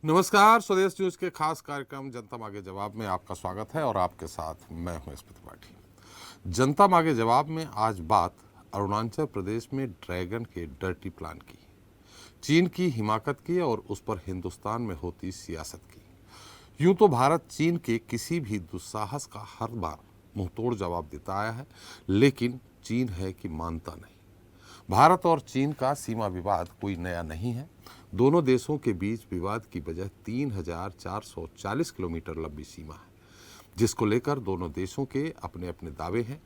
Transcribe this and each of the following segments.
नमस्कार, स्वदेश न्यूज के खास कार्यक्रम जनता मांगे जवाब में आपका स्वागत है और आपके साथ मैं हूं स्मित त्रिपाठी। जनता मांगे जवाब में आज बात अरुणाचल प्रदेश में ड्रैगन के डर्टी प्लान की, चीन की हिमाकत की और उस पर हिंदुस्तान में होती सियासत की। यूं तो भारत चीन के किसी भी दुस्साहस का हर बार मुंहतोड़ जवाब देता आया है, लेकिन चीन है कि मानता नहीं। भारत और चीन का सीमा विवाद कोई नया नहीं है। दोनों देशों के बीच विवाद की वजह 3,440 किलोमीटर लंबी सीमा है, जिसको लेकर दोनों देशों के अपने अपने दावे हैं।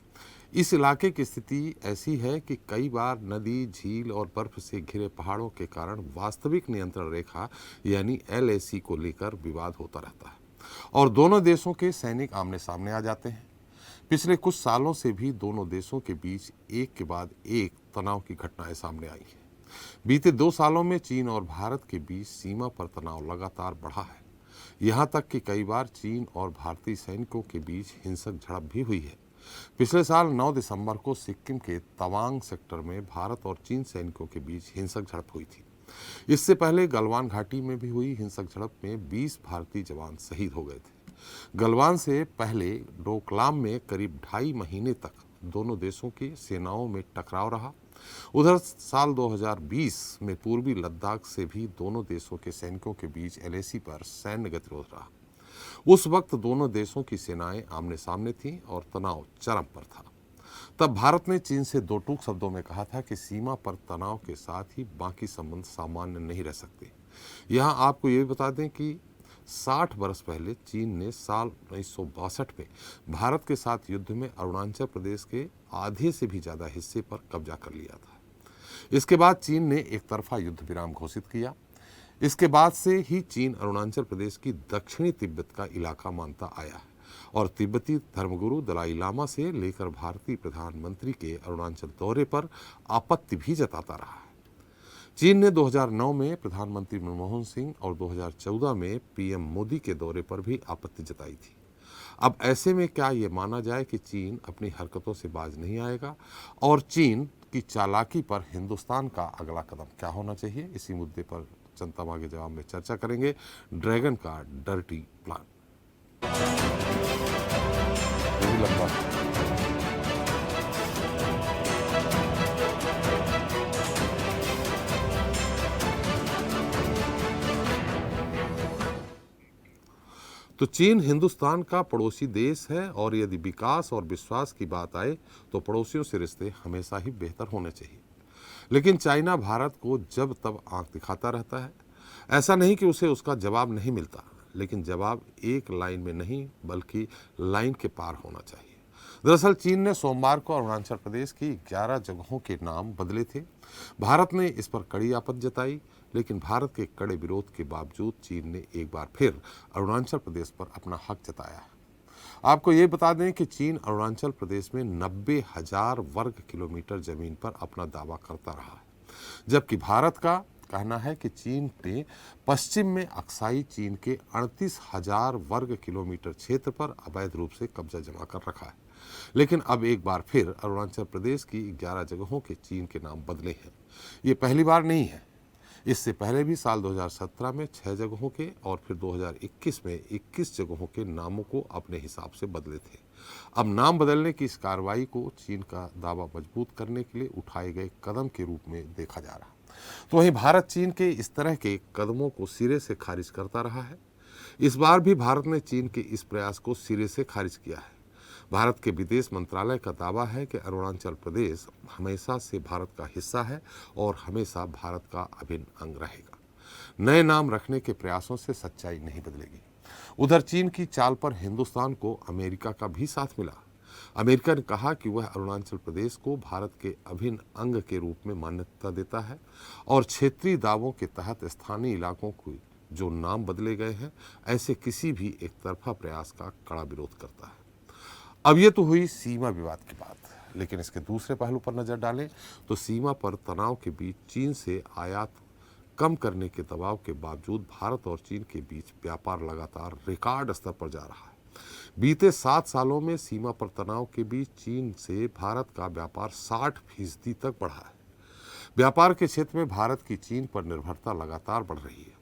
इस इलाके की स्थिति ऐसी है कि कई बार नदी, झील और बर्फ से घिरे पहाड़ों के कारण वास्तविक नियंत्रण रेखा यानी LAC को लेकर विवाद होता रहता है और दोनों देशों के सैनिक आमने सामने आ जाते हैं। पिछले कुछ सालों से भी दोनों देशों के बीच एक के बाद एक तनाव की घटनाएं सामने आई हैं। बीते 2 सालों में चीन और भारत के बीच सीमा पर तनाव लगातार बढ़ा है। यहाँ तक कि कई बार चीन और भारतीय सैनिकों के बीच हिंसक झड़प भी हुई है। पिछले साल 9 दिसंबर को सिक्किम के तवांग सेक्टर में भारत और चीन सैनिकों के बीच हिंसक झड़प हुई थी। इससे पहले गलवान घाटी में भी हुई हिंसक झड़प में 20 भारतीय जवान शहीद हो गए थे। गलवान से पहले डोकलाम में करीब 2.5 महीने तक दोनों देशों की सेनाओं में टकराव रहा। उधर साल 2020 में पूर्वी लद्दाख से भी दोनों देशों के सैनिकों के बीच LAC पर सैन्य गतिरोध रहा। उस वक्त दोनों देशों की सेनाएं आमने सामने थीं और तनाव चरम पर था। तब भारत ने चीन से दो टूक शब्दों में कहा था कि सीमा पर तनाव के साथ ही बाकी संबंध सामान्य नहीं रह सकते। यहाँ आपको ये भी बता दें कि 60 बरस पहले चीन ने साल 1962 में भारत के साथ युद्ध में अरुणाचल प्रदेश के आधे से भी ज़्यादा हिस्से पर कब्जा कर लिया था। इसके बाद चीन ने एक तरफा युद्ध विराम घोषित किया। इसके बाद से ही चीन अरुणाचल प्रदेश की दक्षिणी तिब्बत का इलाका मानता आया है और तिब्बती धर्मगुरु दलाई लामा से लेकर भारतीय प्रधानमंत्री के अरुणाचल दौरे पर आपत्ति भी जताता रहा है। चीन ने 2009 में प्रधानमंत्री मनमोहन सिंह और 2014 में PM मोदी के दौरे पर भी आपत्ति जताई थी। अब ऐसे में क्या ये माना जाए कि चीन अपनी हरकतों से बाज नहीं आएगा और चीन की चालाकी पर हिंदुस्तान का अगला कदम क्या होना चाहिए? इसी मुद्दे पर जनता मांगे जवाब में चर्चा करेंगे। ड्रैगन का डर्टी प्लान। ये भी लंबा है। तो चीन हिंदुस्तान का पड़ोसी देश है और यदि विकास और विश्वास की बात आए तो पड़ोसियों से रिश्ते हमेशा ही बेहतर होने चाहिए। लेकिन चाइना भारत को जब तब आंख दिखाता रहता है। ऐसा नहीं कि उसे उसका जवाब नहीं मिलता, लेकिन जवाब एक लाइन में नहीं बल्कि लाइन के पार होना चाहिए। दरअसल चीन ने सोमवार को अरुणाचल प्रदेश की 11 जगहों के नाम बदले थे। भारत ने इस पर कड़ी आपत्ति जताई, लेकिन भारत के कड़े विरोध के बावजूद चीन ने एक बार फिर अरुणाचल प्रदेश पर अपना हक जताया है। आपको ये बता दें कि चीन अरुणाचल प्रदेश में 90,000 वर्ग किलोमीटर जमीन पर अपना दावा करता रहा है, जबकि भारत का कहना है कि चीन ने पश्चिम में अक्साई चीन के 38,000 वर्ग किलोमीटर क्षेत्र पर अवैध रूप से कब्जा जमा कर रखा है। लेकिन अब एक बार फिर अरुणाचल प्रदेश की 11 जगहों के चीन के नाम बदले हैं। ये पहली बार नहीं है। इससे पहले भी साल 2017 में 6 जगहों के और फिर 2021 में 21 जगहों के नामों को अपने हिसाब से बदले थे। अब नाम बदलने की इस कार्रवाई को चीन का दावा मजबूत करने के लिए उठाए गए कदम के रूप में देखा जा रहा है। तो वहीं भारत चीन के इस तरह के कदमों को सिरे से खारिज करता रहा है। इस बार भी भारत ने चीन के इस प्रयास को सिरे से खारिज किया है। भारत के विदेश मंत्रालय का दावा है कि अरुणाचल प्रदेश हमेशा से भारत का हिस्सा है और हमेशा भारत का अभिन्न अंग रहेगा। नए नाम रखने के प्रयासों से सच्चाई नहीं बदलेगी। उधर चीन की चाल पर हिंदुस्तान को अमेरिका का भी साथ मिला। अमेरिका ने कहा कि वह अरुणाचल प्रदेश को भारत के अभिन्न अंग के रूप में मान्यता देता है और क्षेत्रीय दावों के तहत स्थानीय इलाकों को जो नाम बदले गए हैं, ऐसे किसी भी एक तरफा प्रयास का कड़ा विरोध करता है। अब ये तो हुई सीमा विवाद की बात, लेकिन इसके दूसरे पहलू पर नजर डालें तो सीमा पर तनाव के बीच चीन से आयात कम करने के दबाव के बावजूद भारत और चीन के बीच व्यापार लगातार रिकॉर्ड स्तर पर जा रहा है। बीते 7 सालों में सीमा पर तनाव के बीच चीन से भारत का व्यापार 60% तक बढ़ा है। व्यापार के क्षेत्र में भारत की चीन पर निर्भरता लगातार बढ़ रही है।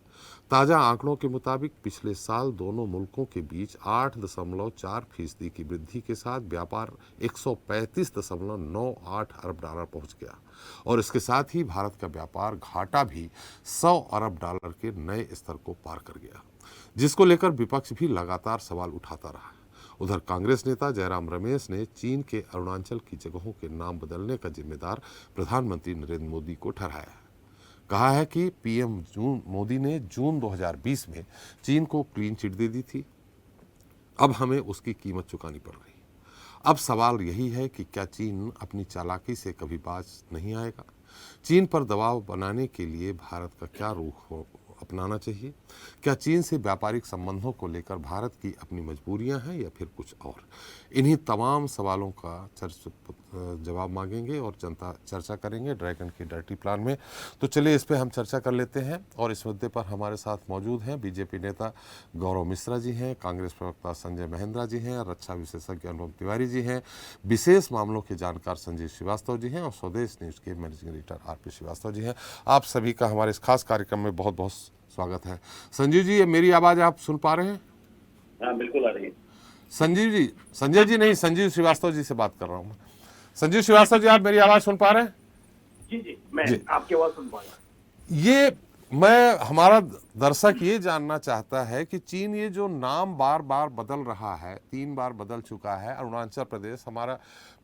ताज़ा आंकड़ों के मुताबिक पिछले साल दोनों मुल्कों के बीच 8.4% की वृद्धि के साथ व्यापार 135.98 अरब डॉलर पहुंच गया और इसके साथ ही भारत का व्यापार घाटा भी 100 अरब डॉलर के नए स्तर को पार कर गया, जिसको लेकर विपक्ष भी लगातार सवाल उठाता रहा। उधर कांग्रेस नेता जयराम रमेश ने चीन के अरुणाचल की जगहों के नाम बदलने का जिम्मेदार प्रधानमंत्री नरेंद्र मोदी को ठहराया है। कहा है कि पीएम मोदी ने जून 2020 में चीन को क्लीन चिट दे दी थी, अब हमें उसकी कीमत चुकानी पड़ रही। अब सवाल यही है कि क्या चीन अपनी चालाकी से कभी बाज नहीं आएगा? चीन पर दबाव बनाने के लिए भारत का क्या रुख अपनाना चाहिए? क्या चीन से व्यापारिक संबंधों को लेकर भारत की अपनी मजबूरियां हैं या फिर कुछ और? इन्हीं तमाम सवालों का जवाब मांगेंगे और चर्चा करेंगे ड्रैगन के डर्टी प्लान में। तो चलिए इस पे हम चर्चा कर लेते हैं और इस मुद्दे पर हमारे साथ मौजूद हैं बीजेपी नेता गौरव मिश्रा जी हैं, कांग्रेस प्रवक्ता संजय महेंद्रा जी हैं, रक्षा विशेषज्ञ अनुपम तिवारी जी हैं, विशेष मामलों के जानकार संजीव श्रीवास्तव जी हैं और स्वदेश न्यूज के managing editor RP Srivastava ji हैं। आप सभी का हमारे इस खास कार्यक्रम में बहुत बहुत स्वागत है। संजीव जी, ये मेरी आवाज आप सुन पा रहे हैं? हाँ, बिल्कुल आ रही है। संजीव जी, संजय जी नहीं, संजीव श्रीवास्तव जी से बात कर रहा हूँ मैं। संजीव श्रीवास्तव जी, आप मेरी आवाज सुन पा रहे हैं? जी, मैं आपकी आवाज सुन पा रहा हूँ। ये हमारा दर्शक ये जानना चाहता है कि चीन ये जो नाम बार बार बदल रहा है, 3 बार बदल चुका है, अरुणाचल प्रदेश हमारा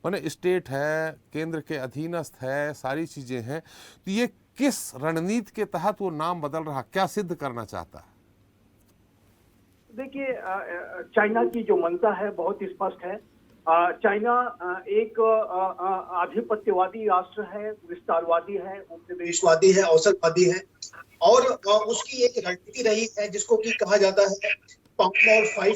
माने स्टेट है, केंद्र के अधीनस्थ है, सारी चीजें हैं, तो ये किस रणनीति के तहत वो नाम बदल रहा, क्या सिद्ध करना चाहता है? देखिए, चाइना की जो मंशा है बहुत स्पष्ट है। चाइना एक आधिपत्यवादी राष्ट्र है, विस्तारवादी है, उपनिवेशवादी है, अवसरवादी है और उसकी एक रणनीति रही है जिसको कि कहा जाता है पाउंड और फाइव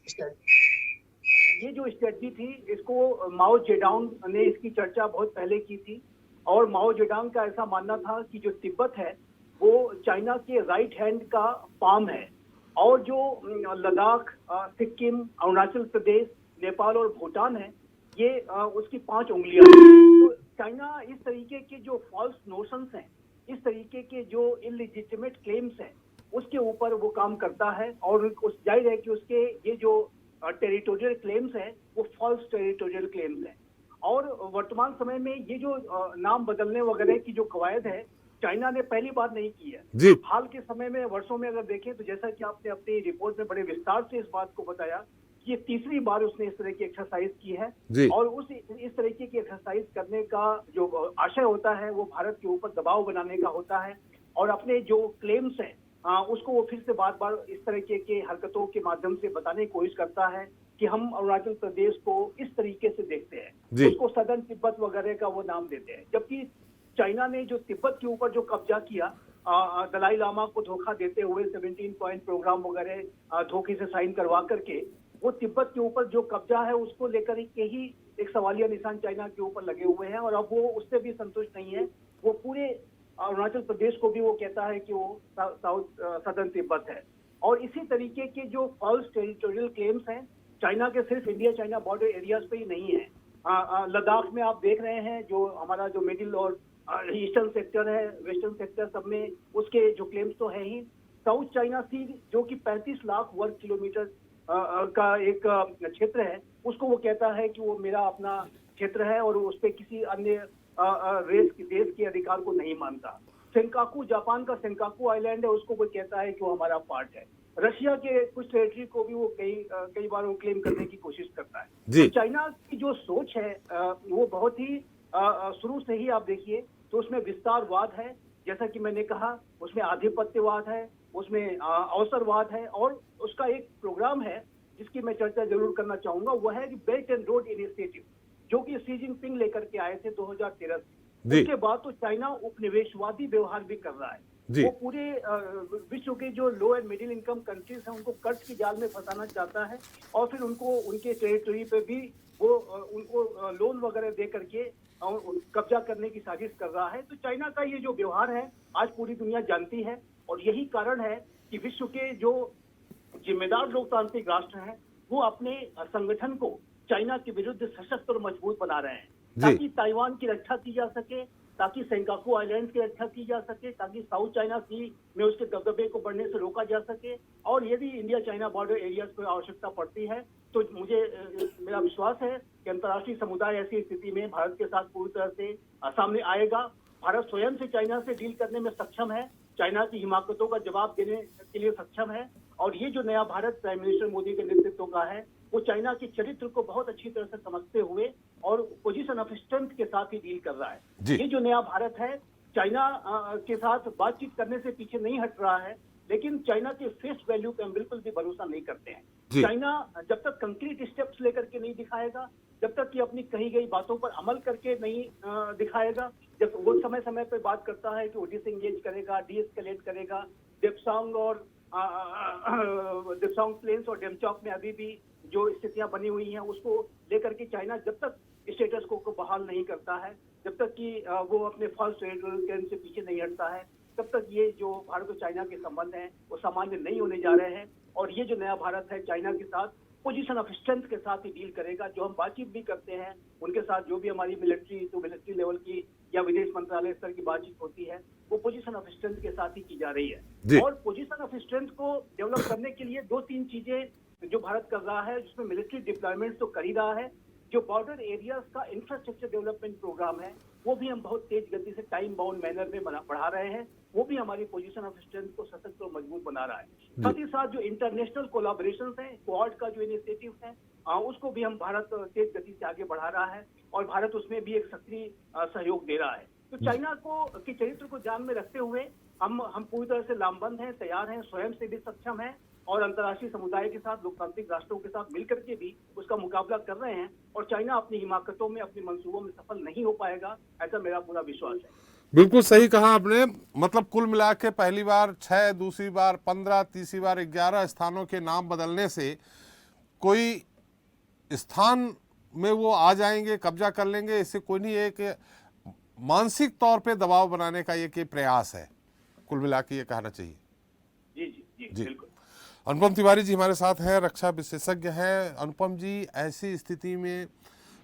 स्ट्रेटजी। ये जो स्ट्रेटजी थी, इसको माओ जेडोंग ने इसकी चर्चा बहुत पहले की थी और माओ जेडोंग का ऐसा मानना था कि जो तिब्बत है वो चाइना के राइट हैंड का पाम है और जो लद्दाख, सिक्किम, अरुणाचल प्रदेश, नेपाल और भूटान है, ये उसकी 5 उंगलियां हैं। तो चाइना इस तरीके के जो फॉल्स नोशंस हैं, इस तरीके के जो इलिजिटिमेट क्लेम्स हैं, उसके ऊपर वो काम करता है और उस जाहिर है कि उसके ये जो टेरिटोरियल क्लेम्स हैं वो फॉल्स टेरिटोरियल क्लेम्स हैं। और वर्तमान समय में ये जो नाम बदलने वगैरह की जो कवायद है, चाइना ने पहली बार नहीं की है। हाल के समय में, वर्षों में अगर देखें तो जैसा कि आपने अपनी रिपोर्ट में बड़े विस्तार से इस बात को बताया, ये तीसरी बार उसने इस तरह की एक्सरसाइज की है और इस तरीके की एक्सरसाइज करने का जो आशय होता है वो भारत के ऊपर दबाव बनाने का होता है और अपने जो क्लेम्स हैं उसको वो फिर से बार बार इस तरीके के हरकतों के माध्यम से बताने की कोशिश करता है कि हम अरुणाचल प्रदेश को इस तरीके से देखते हैं, उसको सदर्न तिब्बत वगैरह का वो नाम देते हैं। जबकि चाइना ने जो तिब्बत के ऊपर जो कब्जा किया, दलाई लामा को धोखा देते हुए 17 पॉइंट प्रोग्राम वगैरह धोखे से साइन करवा करके, वो तिब्बत के ऊपर जो कब्जा है उसको लेकर के ही एक सवालिया निशान चाइना के ऊपर लगे हुए हैं और अब वो उससे भी संतुष्ट नहीं है। वो पूरे अरुणाचल प्रदेश को भी वो कहता है कि वो सदर्न तिब्बत है। और इसी तरीके के जो फॉल्स टेरिटोरियल क्लेम्स हैं, चाइना के सिर्फ इंडिया चाइना बॉर्डर एरियाज पे ही नहीं है। लद्दाख में आप देख रहे हैं जो हमारा जो मिडिल और ईस्टर्न सेक्टर है, वेस्टर्न सेक्टर, सब में उसके जो क्लेम्स तो है ही। साउथ चाइना सी जो कि 35 लाख वर्ग किलोमीटर का एक क्षेत्र है, उसको वो कहता है कि वो मेरा अपना क्षेत्र है और उस पर किसी अन्य देश के अधिकार को नहीं मानता। सेंकाकू, जापान का सेंकाकू आइलैंड है, उसको वो कहता है कि वो हमारा पार्ट है। रशिया के कुछ टेरिटरी को भी वो कई बार वो क्लेम करने की कोशिश करता है। तो चाइना की जो सोच है वो बहुत ही शुरू से ही आप देखिए तो उसमें विस्तारवाद है, जैसा कि मैंने कहा, उसमें आधिपत्यवाद है, उसमें अवसरवाद है और उसका एक प्रोग्राम है जिसकी मैं चर्चा जरूर करना चाहूंगा, वो है कि बेल्ट एंड रोड इनिशिएटिव, जो कि शी जिनपिंग लेकर के आए थे 2013 से। उसके बाद तो चाइना उपनिवेशवादी व्यवहार भी कर रहा है। वो पूरे विश्व के जो लो एंड मिडिल इनकम कंट्रीज हैं उनको कर्ज की जाल में फंसाना चाहता है और फिर उनको उनके टेरिटरी पे भी वो उनको लोन वगैरह दे करके कब्जा करने की साजिश कर रहा है। तो चाइना का ये जो व्यवहार है आज पूरी दुनिया जानती है और यही कारण है कि विश्व के जो जिम्मेदार लोकतांत्रिक राष्ट्र हैं वो अपने संगठन को चाइना के विरुद्ध सशक्त और मजबूत बना रहे हैं ताकि ताइवान की रक्षा की जा सके, ताकि सेंकाकू आइलैंड की रक्षा की जा सके, ताकि साउथ चाइना सी में उसके दबदबे को बढ़ने से रोका जा सके। और यदि इंडिया चाइना बॉर्डर एरियाज को आवश्यकता पड़ती है तो मेरा विश्वास है कि अंतर्राष्ट्रीय समुदाय ऐसी स्थिति में भारत के साथ पूरी तरह से सामने आएगा। भारत स्वयं से चाइना से डील करने में सक्षम है, चाइना की हिमाकतों का जवाब देने के लिए सक्षम है। और ये जो नया भारत प्राइम मिनिस्टर मोदी के नेतृत्व का है, वो चाइना के चरित्र को बहुत अच्छी तरह से समझते हुए और पोजीशन ऑफ स्ट्रेंथ के साथ ही डील कर रहा है। ये जो नया भारत है, चाइना के साथ बातचीत करने से पीछे नहीं हट रहा है, लेकिन चाइना के फेस वैल्यू पे हम बिल्कुल भी भरोसा नहीं करते हैं। चाइना जब तक कंक्रीट स्टेप्स लेकर के नहीं दिखाएगा, जब तक कि अपनी कही गई बातों पर अमल करके नहीं दिखाएगा, जब वो समय समय पर बात करता है कि वो डिसएंगेज करेगा, डीएस्केलेट करेगा, डेप्सांग और डेप्सांग प्लेन्स और डेमचौक में अभी भी जो स्थितियां बनी हुई हैं उसको लेकर के चाइना जब तक स्टेटस को बहाल नहीं करता है, जब तक कि वो अपने फॉल्स टेरिटोरियल से पीछे नहीं हटता है, तब तक ये जो भारत और चाइना के संबंध हैं वो सामान्य नहीं होने जा रहे हैं। और ये जो नया भारत है चाइना के साथ पोजीशन ऑफ स्ट्रेंथ के साथ ही डील करेगा। जो हम बातचीत भी करते हैं उनके साथ, जो भी हमारी मिलिट्री लेवल की या विदेश मंत्रालय स्तर की बातचीत होती है, वो पोजीशन ऑफ स्ट्रेंथ के साथ ही की जा रही है। और पोजीशन ऑफ स्ट्रेंथ को डेवलप करने के लिए 2-3 चीजें जो भारत कर रहा है, जिसमें मिलिट्री डिप्लॉयमेंट तो कर ही रहा है, जो बॉर्डर एरियाज का इंफ्रास्ट्रक्चर डेवलपमेंट प्रोग्राम है वो भी हम बहुत तेज गति से टाइम बाउंड मैनर में बढ़ा रहे हैं। वो भी हमारी पोजीशन ऑफ स्ट्रेंथ को सशक्त और मजबूत बना रहा है। साथ ही साथ जो इंटरनेशनल कोलैबोरेशंस हैं, क्वाड का जो इनिशिएटिव है, उसको भी हम भारत तेज गति से आगे बढ़ा रहा है और भारत उसमें भी एक सक्रिय सहयोग दे रहा है। तो चाइना के चरित्र को ध्यान में रखते हुए हम पूरी तरह से लामबंद हैं, तैयार हैं, स्वयं से भी सक्षम हैं और अंतर्राष्ट्रीय समुदाय के साथ, लोकतांत्रिक राष्ट्रों के साथ मिलकर के भी उसका मुकाबला कर रहे हैं। और चाइना अपनी हिमाकतों में, अपने मंसूबों में सफल नहीं हो पाएगा, ऐसा मेरा पूरा विश्वास है। बिल्कुल सही कहा आपने। मतलब कुल मिला के पहली बार 6, दूसरी बार 15, तीसरी बार 11 स्थानों के नाम बदलने से कोई स्थान में वो आ जाएंगे, कब्जा कर लेंगे, इससे कोई नहीं। एक मानसिक तौर पे दबाव बनाने का ये प्रयास है, कुल मिला के ये कहना चाहिए। जी बिल्कुल। अनुपम तिवारी जी हमारे साथ हैं, रक्षा विशेषज्ञ हैं। अनुपम जी, ऐसी स्थिति में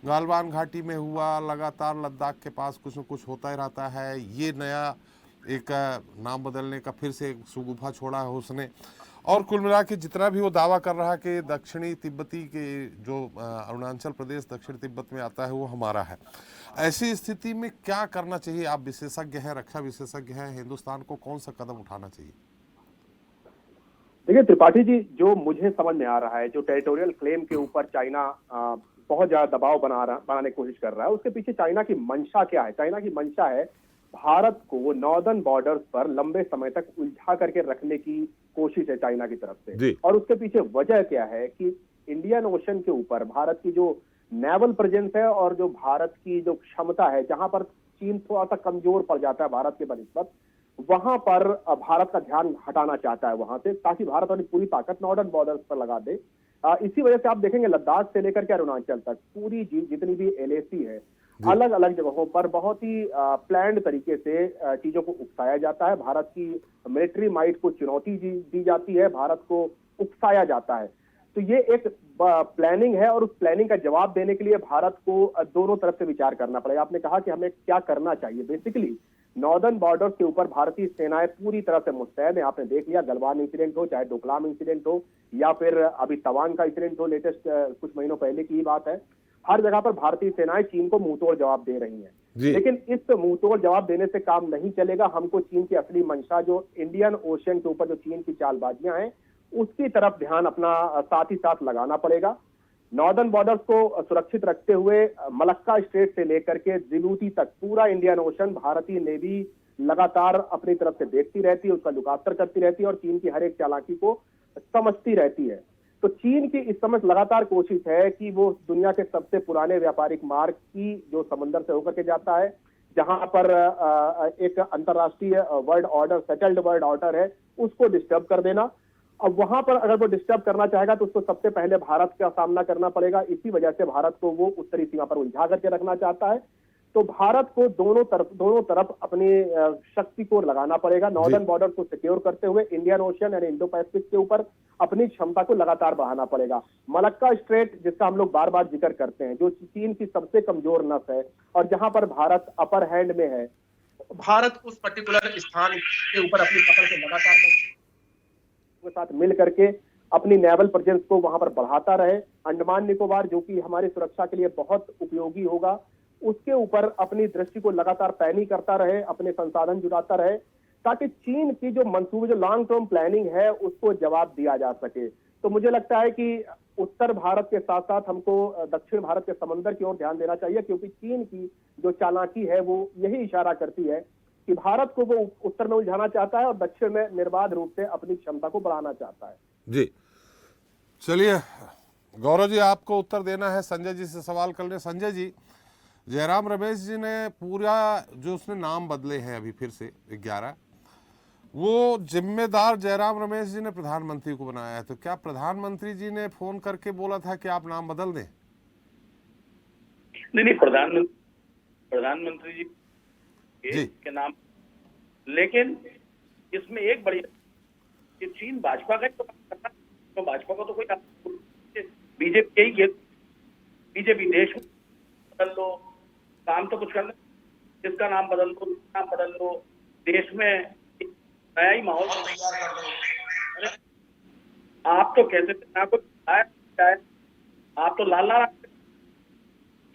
गालवान घाटी में हुआ, लगातार लद्दाख के पास कुछ न कुछ होता ही रहता है, ये नया एक नाम बदलने का फिर से एक सुगुफा छोड़ा है उसने, और कुल मिला के जितना भी वो दावा कर रहा है कि दक्षिणी तिब्बती के जो अरुणाचल प्रदेश दक्षिण तिब्बत में आता है वो हमारा है। ऐसी स्थिति में क्या करना चाहिए? आप विशेषज्ञ हैं, रक्षा विशेषज्ञ हैं, हिंदुस्तान को कौन सा कदम उठाना चाहिए? देखिए त्रिपाठी जी, जो मुझे समझ में आ रहा है, जो टेरिटोरियल क्लेम के ऊपर चाइना बहुत ज्यादा दबाव बनाने की कोशिश कर रहा है, उसके पीछे चाइना की मंशा क्या है? चाइना की मंशा है भारत को नॉर्दर्न बॉर्डर्स पर लंबे समय तक उलझा करके रखने की कोशिश है चाइना की तरफ से। और उसके पीछे वजह क्या है कि इंडियन ओशन के ऊपर भारत की जो नेवल प्रेजेंस है और जो भारत की जो क्षमता है, जहां पर चीन थोड़ा सा कमजोर पड़ जाता है भारत के बनिस्बत, वहां पर भारत का ध्यान हटाना चाहता है वहां से, ताकि भारत अपनी पूरी ताकत नॉर्दर्न बॉर्डर्स पर लगा दे। इसी वजह से आप देखेंगे लद्दाख से लेकर के अरुणाचल तक पूरी जितनी भी एलएसी है, अलग अलग जगहों पर बहुत ही प्लान्ड तरीके से चीजों को उकसाया जाता है। भारत की मिलिट्री माइट को चुनौती दी जाती है, भारत को उकसाया जाता है। तो ये एक प्लानिंग है और उस प्लानिंग का जवाब देने के लिए भारत को दोनों तरफ से विचार करना पड़ेगा। आपने कहा कि हमें क्या करना चाहिए। बेसिकली नॉर्दर्न बॉर्डर के ऊपर भारतीय सेनाएं पूरी तरह से मुस्तैद है। आपने देख लिया, गलवान इंसिडेंट हो, चाहे डोकलाम इंसिडेंट हो, या फिर अभी तवांग का इंसिडेंट हो, लेटेस्ट कुछ महीनों पहले की ही बात है। हर जगह पर भारतीय सेनाएं चीन को मुंहतोड़ जवाब दे रही हैं। लेकिन इस मुंहतोड़ जवाब देने से काम नहीं चलेगा। हमको चीन की असली मंशा, जो इंडियन ओशियन के ऊपर जो चीन की चालबाजियां हैं, उसकी तरफ ध्यान अपना साथ ही साथ लगाना पड़ेगा। नॉर्दर्न बॉर्डर्स को सुरक्षित रखते हुए मलक्का स्ट्रेट से लेकर के जिबूती तक पूरा इंडियन ओशन भारतीय नेवी लगातार अपनी तरफ से देखती रहती है, उसका लुकातर करती रहती है और चीन की हर एक चालाकी को समझती रहती है। तो चीन की इस समय लगातार कोशिश है कि वो दुनिया के सबसे पुराने व्यापारिक मार्ग की जो समंदर से होकर के जाता है, जहां पर एक अंतरराष्ट्रीय world order, settled world order है, उसको डिस्टर्ब कर देना। अब वहां पर अगर वो डिस्टर्ब करना चाहेगा तो उसको सबसे पहले भारत का सामना करना पड़ेगा। इसी वजह से भारत को वो उत्तरी सीमा पर उलझा करके रखना चाहता है। तो भारत को दोनों तरफ अपनी शक्ति को लगाना पड़ेगा। नॉर्दर्न बॉर्डर को सिक्योर करते हुए इंडियन ओशियन यानी इंडो पैसिफिक के ऊपर अपनी क्षमता को लगातार बढ़ाना पड़ेगा। मलक्का स्ट्रेट, जिसका हम लोग बार बार जिक्र करते हैं, जो चीन की सबसे कमजोर नस है और जहां पर भारत अपर हैंड में है, भारत उस पर्टिकुलर स्थान के ऊपर अपनी पकड़ के लगातार के साथ मिल करके अपनी नेवल प्रेजेंस को वहां पर बढ़ाता रहे। अंडमान निकोबार, जो कि हमारी सुरक्षा के लिए बहुत उपयोगी होगा, उसके ऊपर अपनी दृष्टि को लगातार पैनी करता रहे, अपने संसाधन जुटाता रहे, ताकि चीन की जो मंसूबे, जो लॉन्ग टर्म प्लानिंग है, उसको जवाब दिया जा सके। तो मुझे लगता है कि उत्तर भारत के साथ साथ हमको दक्षिण भारत के समंदर की ओर ध्यान देना चाहिए, क्योंकि चीन की जो चालाकी है वो यही इशारा करती है कि भारत को वो उत्तर में उलझाना चाहता है और दक्षिण में निर्बाध रूप से अपनी क्षमता को बढ़ाना चाहता है। जी चलिए गौरव जी, आपको उत्तर देना है। संजय जी से सवाल कर ले। संजय जी, जयराम रमेश जी ने पूरा जो उसने नाम बदले हैं अभी फिर से 11, वो जिम्मेदार जयराम रमेश जी ने प्रधानमंत्री को बनाया है। तो क्या प्रधानमंत्री जी ने फोन करके बोला था कि आप नाम बदल दें? नहीं, प्रधानमंत्री जी के नाम, लेकिन इसमें एक बड़ी कि चीन भाजपा का तो भाजपा को तो कोई बीजेपी यही बीजेपी देश में बदल दो, काम तो कुछ करना, इसका नाम बदल दो, नाम बदल दो, देश में नया ही माहौल तैयार कर दो। अरे आप तो कहते थे ना कोई, आप तो लाल लाल,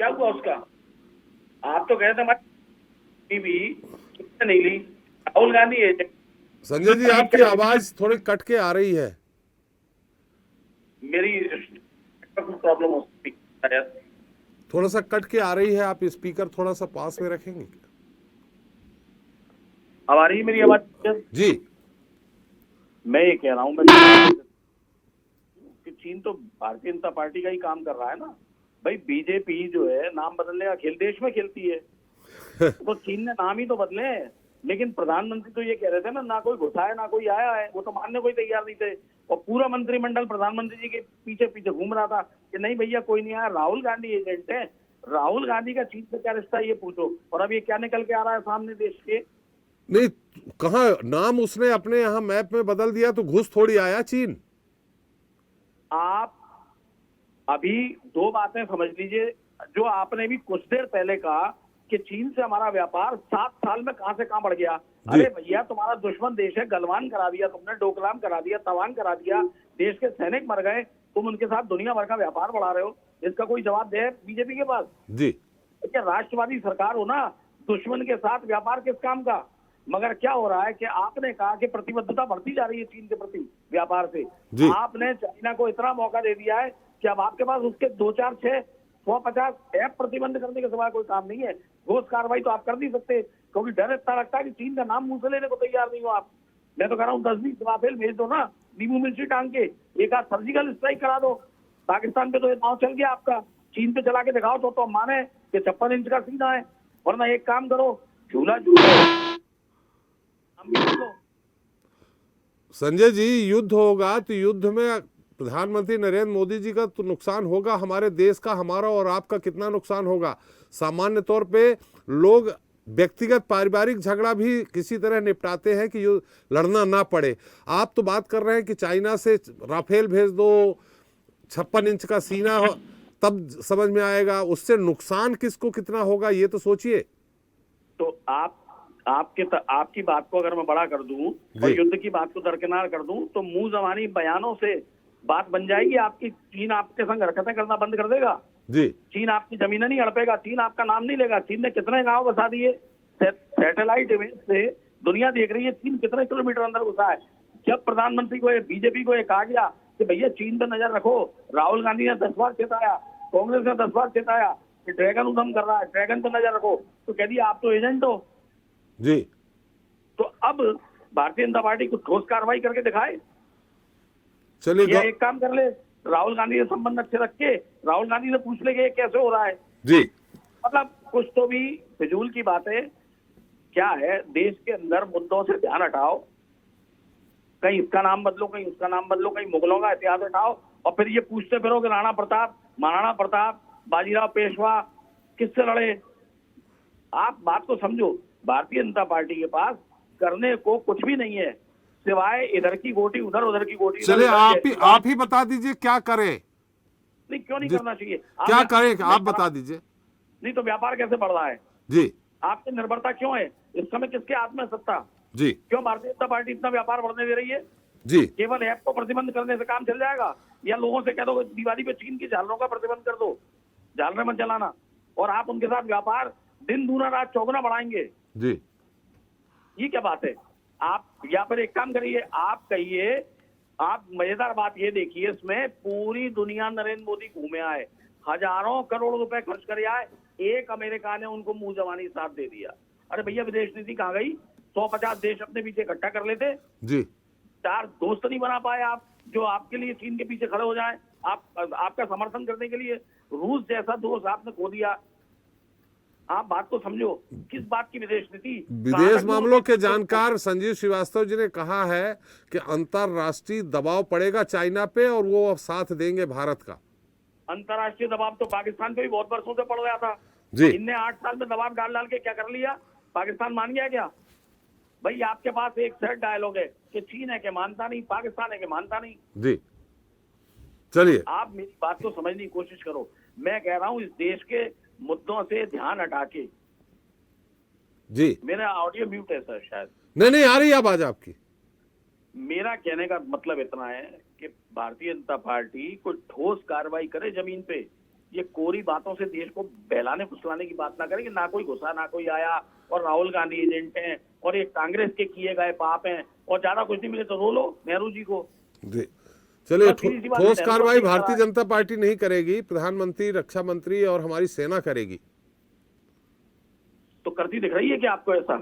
क्या हुआ उसका? आप तो कहते हमारी भी नहीं ली, राहुल गांधी है। संजय जी, आपकी आवाज थोड़ी कट के आ रही है। मेरी प्रॉब्लम हो सकती है, थोड़ा सा कट के आ रही है। आप स्पीकर थोड़ा सा पास में रखेंगे क्या? अब आ रही है मेरी आवाज? जी, मैं ये कह रहा हूँ कि चीन तो भारतीय जनता पार्टी का ही काम कर रहा है ना भाई। बीजेपी जो है नाम बदलने का खेल देश में खेलती है तो चीन ने नाम ही तो बदले। लेकिन प्रधानमंत्री तो ये कह रहे थे ना कोई घुसा है ना कोई आया है, वो तो मानने कोई तैयार नहीं थे। और पूरा मंत्रिमंडल प्रधानमंत्री जी के पीछे पीछे घूम रहा था कि नहीं भैया कोई नहीं आया, राहुल गांधी एजेंट है। राहुल गांधी का चीन से क्या रिश्ता है ये पूछो। और अब ये क्या निकल के आ रहा है सामने देश के? नहीं, कहा नाम उसने अपने यहाँ मैप में बदल दिया तो घुस थोड़ी आया चीन। आप अभी दो बातें समझ लीजिए। जो आपने भी कुछ देर पहले कहा कि चीन से हमारा व्यापार 7 साल में कहां से कहां बढ़ गया। अरे भैया, तुम्हारा दुश्मन देश है, गलवान करा दिया तुमने, डोकलाम करा दिया, तवान करा दिया, देश के सैनिक मर गए, तुम उनके साथ दुनिया भर का व्यापार बढ़ा रहे हो। इसका कोई जवाब दे बीजेपी के पास? जी, क्या राष्ट्रवादी सरकार हो ना, दुश्मन के साथ व्यापार किस काम का? मगर क्या हो रहा है कि आपने कहा कि प्रतिबद्धता बढ़ती जा रही है चीन के प्रति व्यापार से। आपने चाइना को इतना मौका दे दिया है कि अब आपके पास उसके 2, 4, 6, 150 ऐप प्रतिबंध करने के सिवा कोई काम नहीं है। ठोस कार्रवाई तो आप कर नहीं सकते, क्योंकि डर इतना लगता है कि चीन का नाम मुंह से लेने को तैयार नहीं हो आप। मैं तो कह रहा हूँ 10-20 राफेल भेज दो ना, नींबू मिर्ची टांग के, एक आध सर्जिकल स्ट्राइक करा दो। पाकिस्तान पे तो ये नाव चल गया आपका, चीन पे चला के दिखाओ तो माने कि 56 इंच का सीना है। वरना एक काम करो, झूला संजय जी, युद्ध होगा तो युद्ध में प्रधानमंत्री नरेंद्र मोदी जी का तो नुकसान होगा, हमारे देश का, हमारा और आपका कितना नुकसान होगा। सामान्य तौर पे लोग व्यक्तिगत पारिवारिक झगड़ा भी किसी तरह निपटाते हैं कि लड़ना ना पड़े। आप तो बात कर रहे हैं कि चाइना से राफेल भेज दो, 56 इंच का सीना हो, तब समझ में आएगा उससे नुकसान किसको कितना होगा, ये तो सोचिए। तो आपकी बात को अगर मैं बड़ा कर दूं और युद्ध की बात को दरकिनार कर दूं तो मुंह जबानी बयानों से बात बन जाएगी आपकी। चीन आपके संग हरकतें करना बंद कर देगा जी। चीन आपकी जमीनें नहीं हड़पेगा, चीन आपका नाम नहीं लेगा। चीन ने कितने गांव बसा दिए सैटेलाइट इमेज से, दुनिया देख रही है चीन कितने किलोमीटर अंदर घुसा है। जब प्रधानमंत्री को, बीजेपी को कहा गया कि भैया चीन पर नजर रखो, राहुल गांधी ने 10 बार चेताया, कांग्रेस ने 10 बार चेताया कि ड्रैगन उधम कर रहा है, ड्रैगन पर नजर रखो, तो कह दिया आप तो एजेंट हो जी। तो अब भारतीय जनता पार्टी कुछ ठोस कार्रवाई करके दिखाए। चलिए, एक काम कर ले, राहुल गांधी से संबंध अच्छे रख के राहुल गांधी से पूछ ले कि ये कैसे हो रहा है जी। मतलब कुछ तो भी फिजूल की बातें क्या है। देश के अंदर मुद्दों से ध्यान हटाओ, कहीं इसका नाम बदलो, कहीं उसका नाम बदलो, कहीं मुगलों का इतिहास हटाओ, और फिर ये पूछते फिरो कि राणा प्रताप, महाराणा प्रताप, बाजीराव पेशवा किससे लड़े। आप बात को समझो, भारतीय जनता पार्टी के पास करने को कुछ भी नहीं है सिवाय इधर की गोटी उधर, उधर की गोटी चलिए आप ही बता दीजिए क्या करें, नहीं क्यों नहीं करना चाहिए, क्या करें आप बता दीजिए। नहीं तो व्यापार कैसे बढ़ रहा है जी आपकी निर्भरता क्यों है इस समय, किसके हाथ में सत्ता, जी क्यों भारतीय जनता पार्टी इतना व्यापार बढ़ने दे रही है? जी केवल ऐप को प्रतिबंध करने से काम चल जाएगा, या लोगों से कह दो दिवाली पे चीन की झालरों का प्रतिबंध कर दो, झालरें मत जलाना, और आप उनके साथ व्यापार दिन दूना रात चौगुना बढ़ाएंगे? जी ये क्या बात है? आप या फिर एक काम करिए, आप कहिए, आप मजेदार बात ये देखिए, इसमें पूरी दुनिया नरेंद्र मोदी घूमे आए, हजारों करोड़ रुपए खर्च करे आए, एक अमेरिका ने उनको मुंह जवानी साथ दे दिया। अरे भैया विदेश नीति कहाँ गई? 150 देश अपने पीछे इकट्ठा कर लेते, जी 4 दोस्त नहीं बना पाए आप जो आपके लिए चीन के पीछे खड़े हो जाए, आपका समर्थन करने के लिए। रूस जैसा दोस्त आपने खो दिया। आप बात को समझो, किस बात की विदेश नीति? विदेश मामलों के जानकार संजीव श्रीवास्तव जी ने कहा है कि अंतरराष्ट्रीय दबाव पड़ेगा चाइना पे और वो अब साथ देंगे भारत का। अंतरराष्ट्रीय दबाव तो पाकिस्तान पे भी बहुत वर्षों से पड़ रहा था जी। इनने 8 साल में दबाव डाल के क्या कर लिया? पाकिस्तान मान गया क्या? भाई आपके पास एक सेट डायलॉग है कि चीन है कि मानता नहीं, पाकिस्तान है कि मानता नहीं। जी चलिए आप मेरी बात को समझने की कोशिश करो। मैं कह रहा हूं इस देश के मुद्दों से ध्यान हटा के। जी मेरा ऑडियो म्यूट है सर शायद। नहीं आ रही आवाज आपकी। मेरा कहने का मतलब इतना है कि भारतीय जनता पार्टी कोई ठोस कार्रवाई करे जमीन पे, ये कोरी बातों से देश को बहलाने फुसलाने की बात ना करे कि ना कोई घुसा ना कोई आया और राहुल गांधी एजेंट हैं और ये कांग्रेस के किए गए पाप हैं और ज्यादा कुछ नहीं मिले तो रो लो नेहरू जी को। जी चलिए, बस सीधी सी बात ठोस है, कार्रवाई नेहरू भारतीय जी का- जनता पार्टी नहीं करेगी, प्रधानमंत्री, रक्षा मंत्री और हमारी सेना करेगी। तो करती दिख रही है कि आपको ऐसा?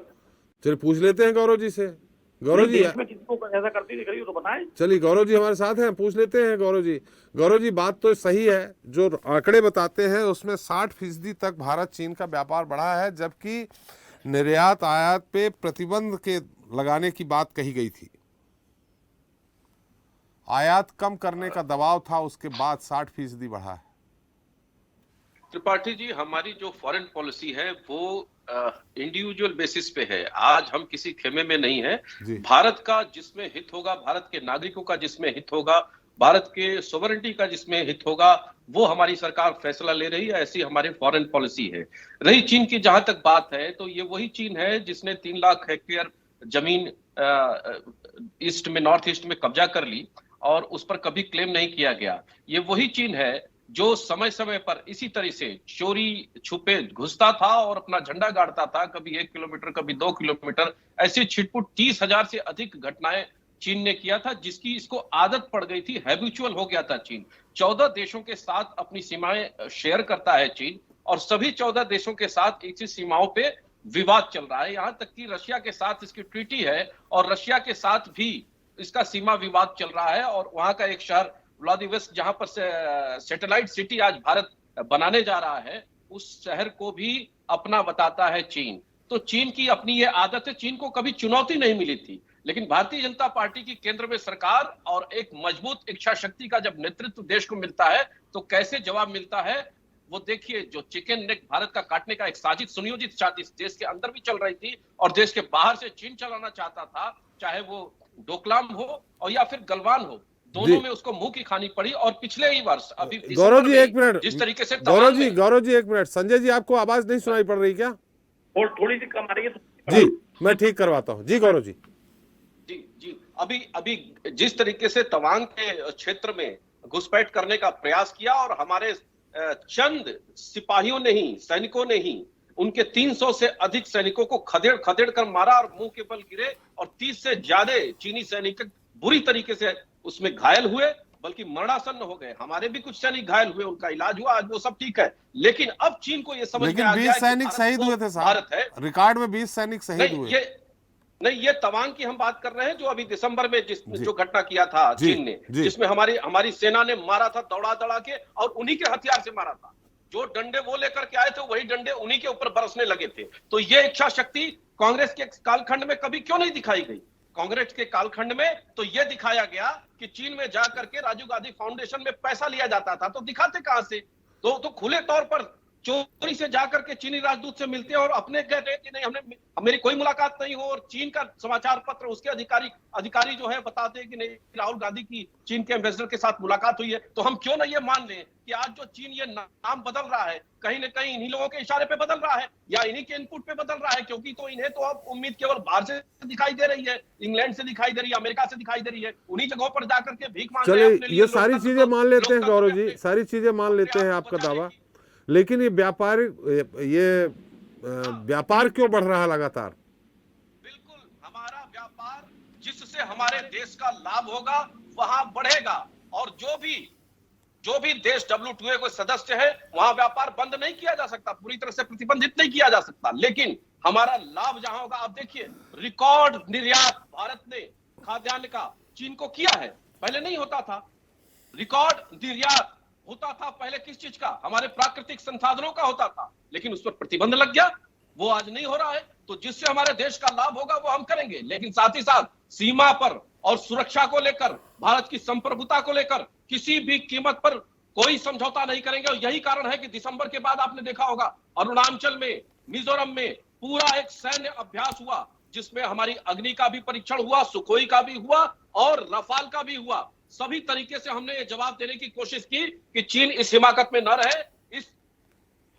चलिए पूछ लेते हैं गौरव जी से। गौरव जी देश में किसी को ऐसा करती दिख रही हो तो बताएं। चलिए गौरव जी हमारे साथ हैं, पूछ लेते हैं गौरव जी। गौरव जी बात तो सही है, जो आंकड़े बताते हैं उसमें 60% तक भारत चीन का व्यापार बढ़ा है, जबकि निर्यात आयात पे प्रतिबंध के लगाने की बात कही गई थी। आयात कम करने का दबाव था, उसके बाद 60% बढ़ा है। त्रिपाठी जी, हमारी जो फॉरेन पॉलिसी है वो इंडिविजुअल बेसिस पे है। आज हम किसी खेमे में नहीं है। भारत का जिसमें हित होगा, भारत के नागरिकों का जिसमें हित होगा, भारत के सोवरेनिटी का जिसमें हित होगा, वो हमारी सरकार फैसला ले रही है। ऐसी हमारी फॉरेन पॉलिसी है। रही चीन की जहां तक बात है, तो ये वही चीन है जिसने 3 लाख हेक्टेयर जमीन ईस्ट में, नॉर्थ ईस्ट में कब्जा कर ली और उस पर कभी क्लेम नहीं किया गया। ये वही चीन है जो समय समय पर इसी तरह से चोरी छुपे घुसता था और अपना झंडा गाड़ता था, कभी 1 किलोमीटर कभी 2 किलोमीटर, ऐसी छिटपुट 30,000 से अधिक घटनाएं चीन ने किया था, जिसकी इसको आदत पड़ गई थी, हैबिचुअल हो गया था चीन। 14 देशों के साथ अपनी सीमाएं शेयर करता है चीन और सभी 14 देशों के साथ इसी सीमाओं पे विवाद चल रहा है। यहां तक कि रशिया के साथ इसकी ट्रीटी है और रशिया के साथ भी इसका सीमा विवाद चल रहा है और वहां का एक शहर व्लादिवोस्टोक, जहां पर सैटेलाइट सिटी आज भारत बनाने जा रहा है, उस शहर को भी अपना बताता है चीन। तो चीन की अपनी ये आदत है, चीन को कभी चुनौती नहीं मिली थी, लेकिन भारतीय जनता पार्टी की केंद्र में सरकार और एक मजबूत इच्छा शक्ति का जब नेतृत्व देश को मिलता है तो कैसे जवाब मिलता है वो देखिए। जो चिकन नेक भारत का काटने का एक साजिश, सुनियोजित साजिश देश के अंदर भी चल रही थी और देश के बाहर से चीन चलाना चाहता था, चाहे वो डोकलाम हो और या फिर गलवान हो, दोनों में उसको मुंह की खानी पड़ी। और पिछले ही वर्ष अभी गौरव जी 1 मिनट, जिस तरीके से गौरव जी 1 मिनट, संजय जी आपको आवाज नहीं सुनाई पड़ रही क्या? और थोड़ी सी कम आ रही है जी, मैं ठीक करवाता हूँ। जी गौरव जी। जी अभी जिस तरीके से तवांग के क्षेत्र में घुसपैठ करने का प्रयास किया और हमारे चंद सिपाहियों ने ही, सैनिकों ने ही उनके 300 से अधिक सैनिकों को खदेड़ कर मारा और मुंह के बल गिरे और 30 से ज्यादा चीनी सैनिक बुरी तरीके से उसमें घायल हुए, बल्कि मरणासन्न हो गए। हमारे भी कुछ सैनिक घायल हुए, उनका इलाज हुआ, आज वो सब ठीक है। लेकिन अब चीन को ये समझ में आ गया 20 सैनिक शहीद हुए थे भारत है, रिकॉर्ड में 20 सैनिक शहीद हुए। ये तवांग की हम बात कर रहे हैं, जो अभी दिसंबर में जो घटना किया था चीन ने, जिसमें हमारी सेना ने मारा था दौड़ा के और उन्हीं के हथियार से मारा था। जो डंडे वो लेकर के आए थे वही डंडे उन्हीं के ऊपर बरसने लगे थे। तो ये इच्छा शक्ति कांग्रेस के कालखंड में कभी क्यों नहीं दिखाई गई? कांग्रेस के कालखंड में तो यह दिखाया गया कि चीन में जाकर के राजीव गांधी फाउंडेशन में पैसा लिया जाता था, तो दिखाते कहां से? तो खुले तौर पर चोरी से जाकर के चीनी राजदूत से मिलते हैं और अपने कहते हैं कि नहीं, हमने मेरी कोई मुलाकात नहीं हो, और चीन का समाचार पत्र उसके अधिकारी जो है बताते हैं कि नहीं, राहुल गांधी की चीन के एम्बेसडर के साथ मुलाकात हुई है। तो हम क्यों ना ये मान लें कि आज जो चीन ये नाम बदल रहा है, कहीं ना कहीं इन्हीं लोगों के इशारे पे बदल रहा है या इन्हीं के इनपुट पे बदल रहा है, क्योंकि तो इन्हें तो अब उम्मीद केवल बाहर से दिखाई दे रही है, इंग्लैंड से दिखाई दे रही है, अमेरिका से दिखाई दे रही है, उन्हीं जगहों पर जाकर के भीख मांग रहे हैं अपने चलिए, लिए। ये सारी चीजें मान लेते हैं गौरव जी, सारी चीजें मान लेते हैं आपका दावा, लेकिन ये व्यापार क्यों बढ़ रहा है लगातार? बिल्कुल, हमारा व्यापार जिससे हमारे देश का लाभ होगा वहां बढ़ेगा, और जो भी देश WTO के सदस्य है वहां व्यापार बंद नहीं किया जा सकता, पूरी तरह से प्रतिबंधित नहीं किया जा सकता, लेकिन हमारा लाभ जहां होगा। आप देखिए, रिकॉर्ड निर्यात भारत ने खाद्यान्न का चीन को किया है, पहले नहीं होता था। रिकॉर्ड निर्यात होता था पहले किस चीज का? हमारे प्राकृतिक संसाधनों का होता था, लेकिन उस पर प्रतिबंध लग गया, वो आज नहीं हो रहा है। तो जिससे हमारे देश का लाभ होगा वो हम करेंगे, लेकिन साथ ही साथ सीमा पर और सुरक्षा को लेकर, भारत की संप्रभुता को लेकर किसी भी कीमत पर कोई समझौता नहीं करेंगे। और यही कारण है कि दिसंबर के बाद आपने देखा होगा अरुणाचल में, मिजोरम में पूरा एक सैन्य अभ्यास हुआ, जिसमें हमारी अग्नि का भी परीक्षण हुआ, सुखोई का भी हुआ और रफाल का भी हुआ। सभी तरीके से हमने ये जवाब देने की कोशिश की कि चीन इस हिमाकत में न रहे, इस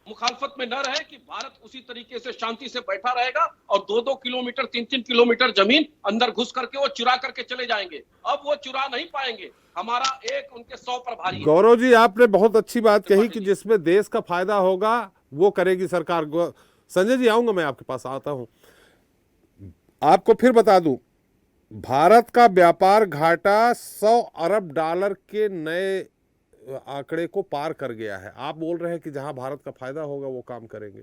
मुखालफत में न रहे, कि भारत उसी तरीके से शांति से बैठा रहेगा और 2-2 किलोमीटर 3-3 किलोमीटर जमीन अंदर घुस करके वो चुरा करके चले जाएंगे। अब वो चुरा नहीं पाएंगे, हमारा एक उनके 100 प्रभारी है। गौरव जी, आपने बहुत अच्छी बात कही कि जिसमें देश का फायदा होगा वो करेगी सरकार। संजय जी, आऊंगा, मैं आपके पास आता हूं। आपको फिर बता दूं, भारत का व्यापार घाटा $100 अरब के नए आंकड़े को पार कर गया है। आप बोल रहे हैं कि जहां भारत का फायदा होगा वो काम करेंगे।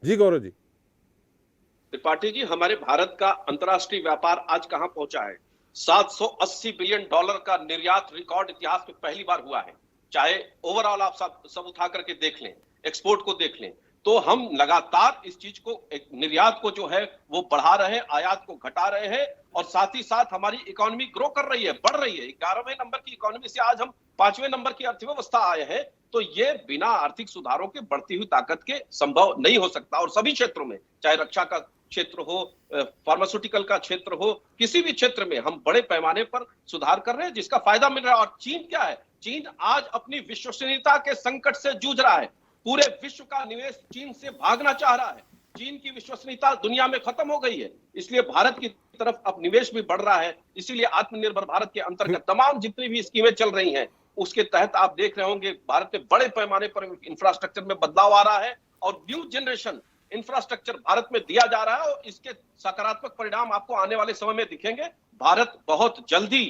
जी गौरव जी। त्रिपाठी जी, हमारे भारत का अंतर्राष्ट्रीय व्यापार आज कहां पहुंचा है? $780 बिलियन का निर्यात रिकॉर्ड इतिहास में पहली बार हुआ है। चाहे ओवरऑल आप सब उठा करके देख लें, एक्सपोर्ट को देख लें, तो हम लगातार इस चीज को, निर्यात को जो है वो बढ़ा रहे हैं, आयात को घटा रहे हैं, और साथ ही साथ हमारी इकोनॉमी ग्रो कर रही है, बढ़ रही है। 11वें नंबर की इकोनॉमी से आज हम 5वें नंबर की अर्थव्यवस्था आए हैं। तो ये बिना आर्थिक सुधारों के बढ़ती हुई ताकत के संभव नहीं हो सकता। और सभी क्षेत्रों में, चाहे रक्षा का क्षेत्र हो, फार्मास्यूटिकल का क्षेत्र हो, किसी भी क्षेत्र में हम बड़े पैमाने पर सुधार कर रहे हैं, जिसका फायदा मिल रहा है। और चीन क्या है? चीन आज अपनी विश्वसनीयता के संकट से जूझ रहा है। पूरे विश्व का निवेश चीन से भागना चाह रहा है। चीन की विश्वसनीयता दुनिया में खत्म हो गई है, इसलिए भारत की तरफ अब निवेश भी बढ़ रहा है। इसीलिए आत्मनिर्भर भारत के अंतर्गत तमाम जितनी भी स्कीमें चल रही हैं, उसके तहत आप देख रहे होंगे भारत में बड़े पैमाने पर इंफ्रास्ट्रक्चर में बदलाव आ रहा है, और न्यू जनरेशन इंफ्रास्ट्रक्चर भारत में दिया जा रहा है, और इसके सकारात्मक परिणाम आपको आने वाले समय में दिखेंगे। भारत बहुत जल्दी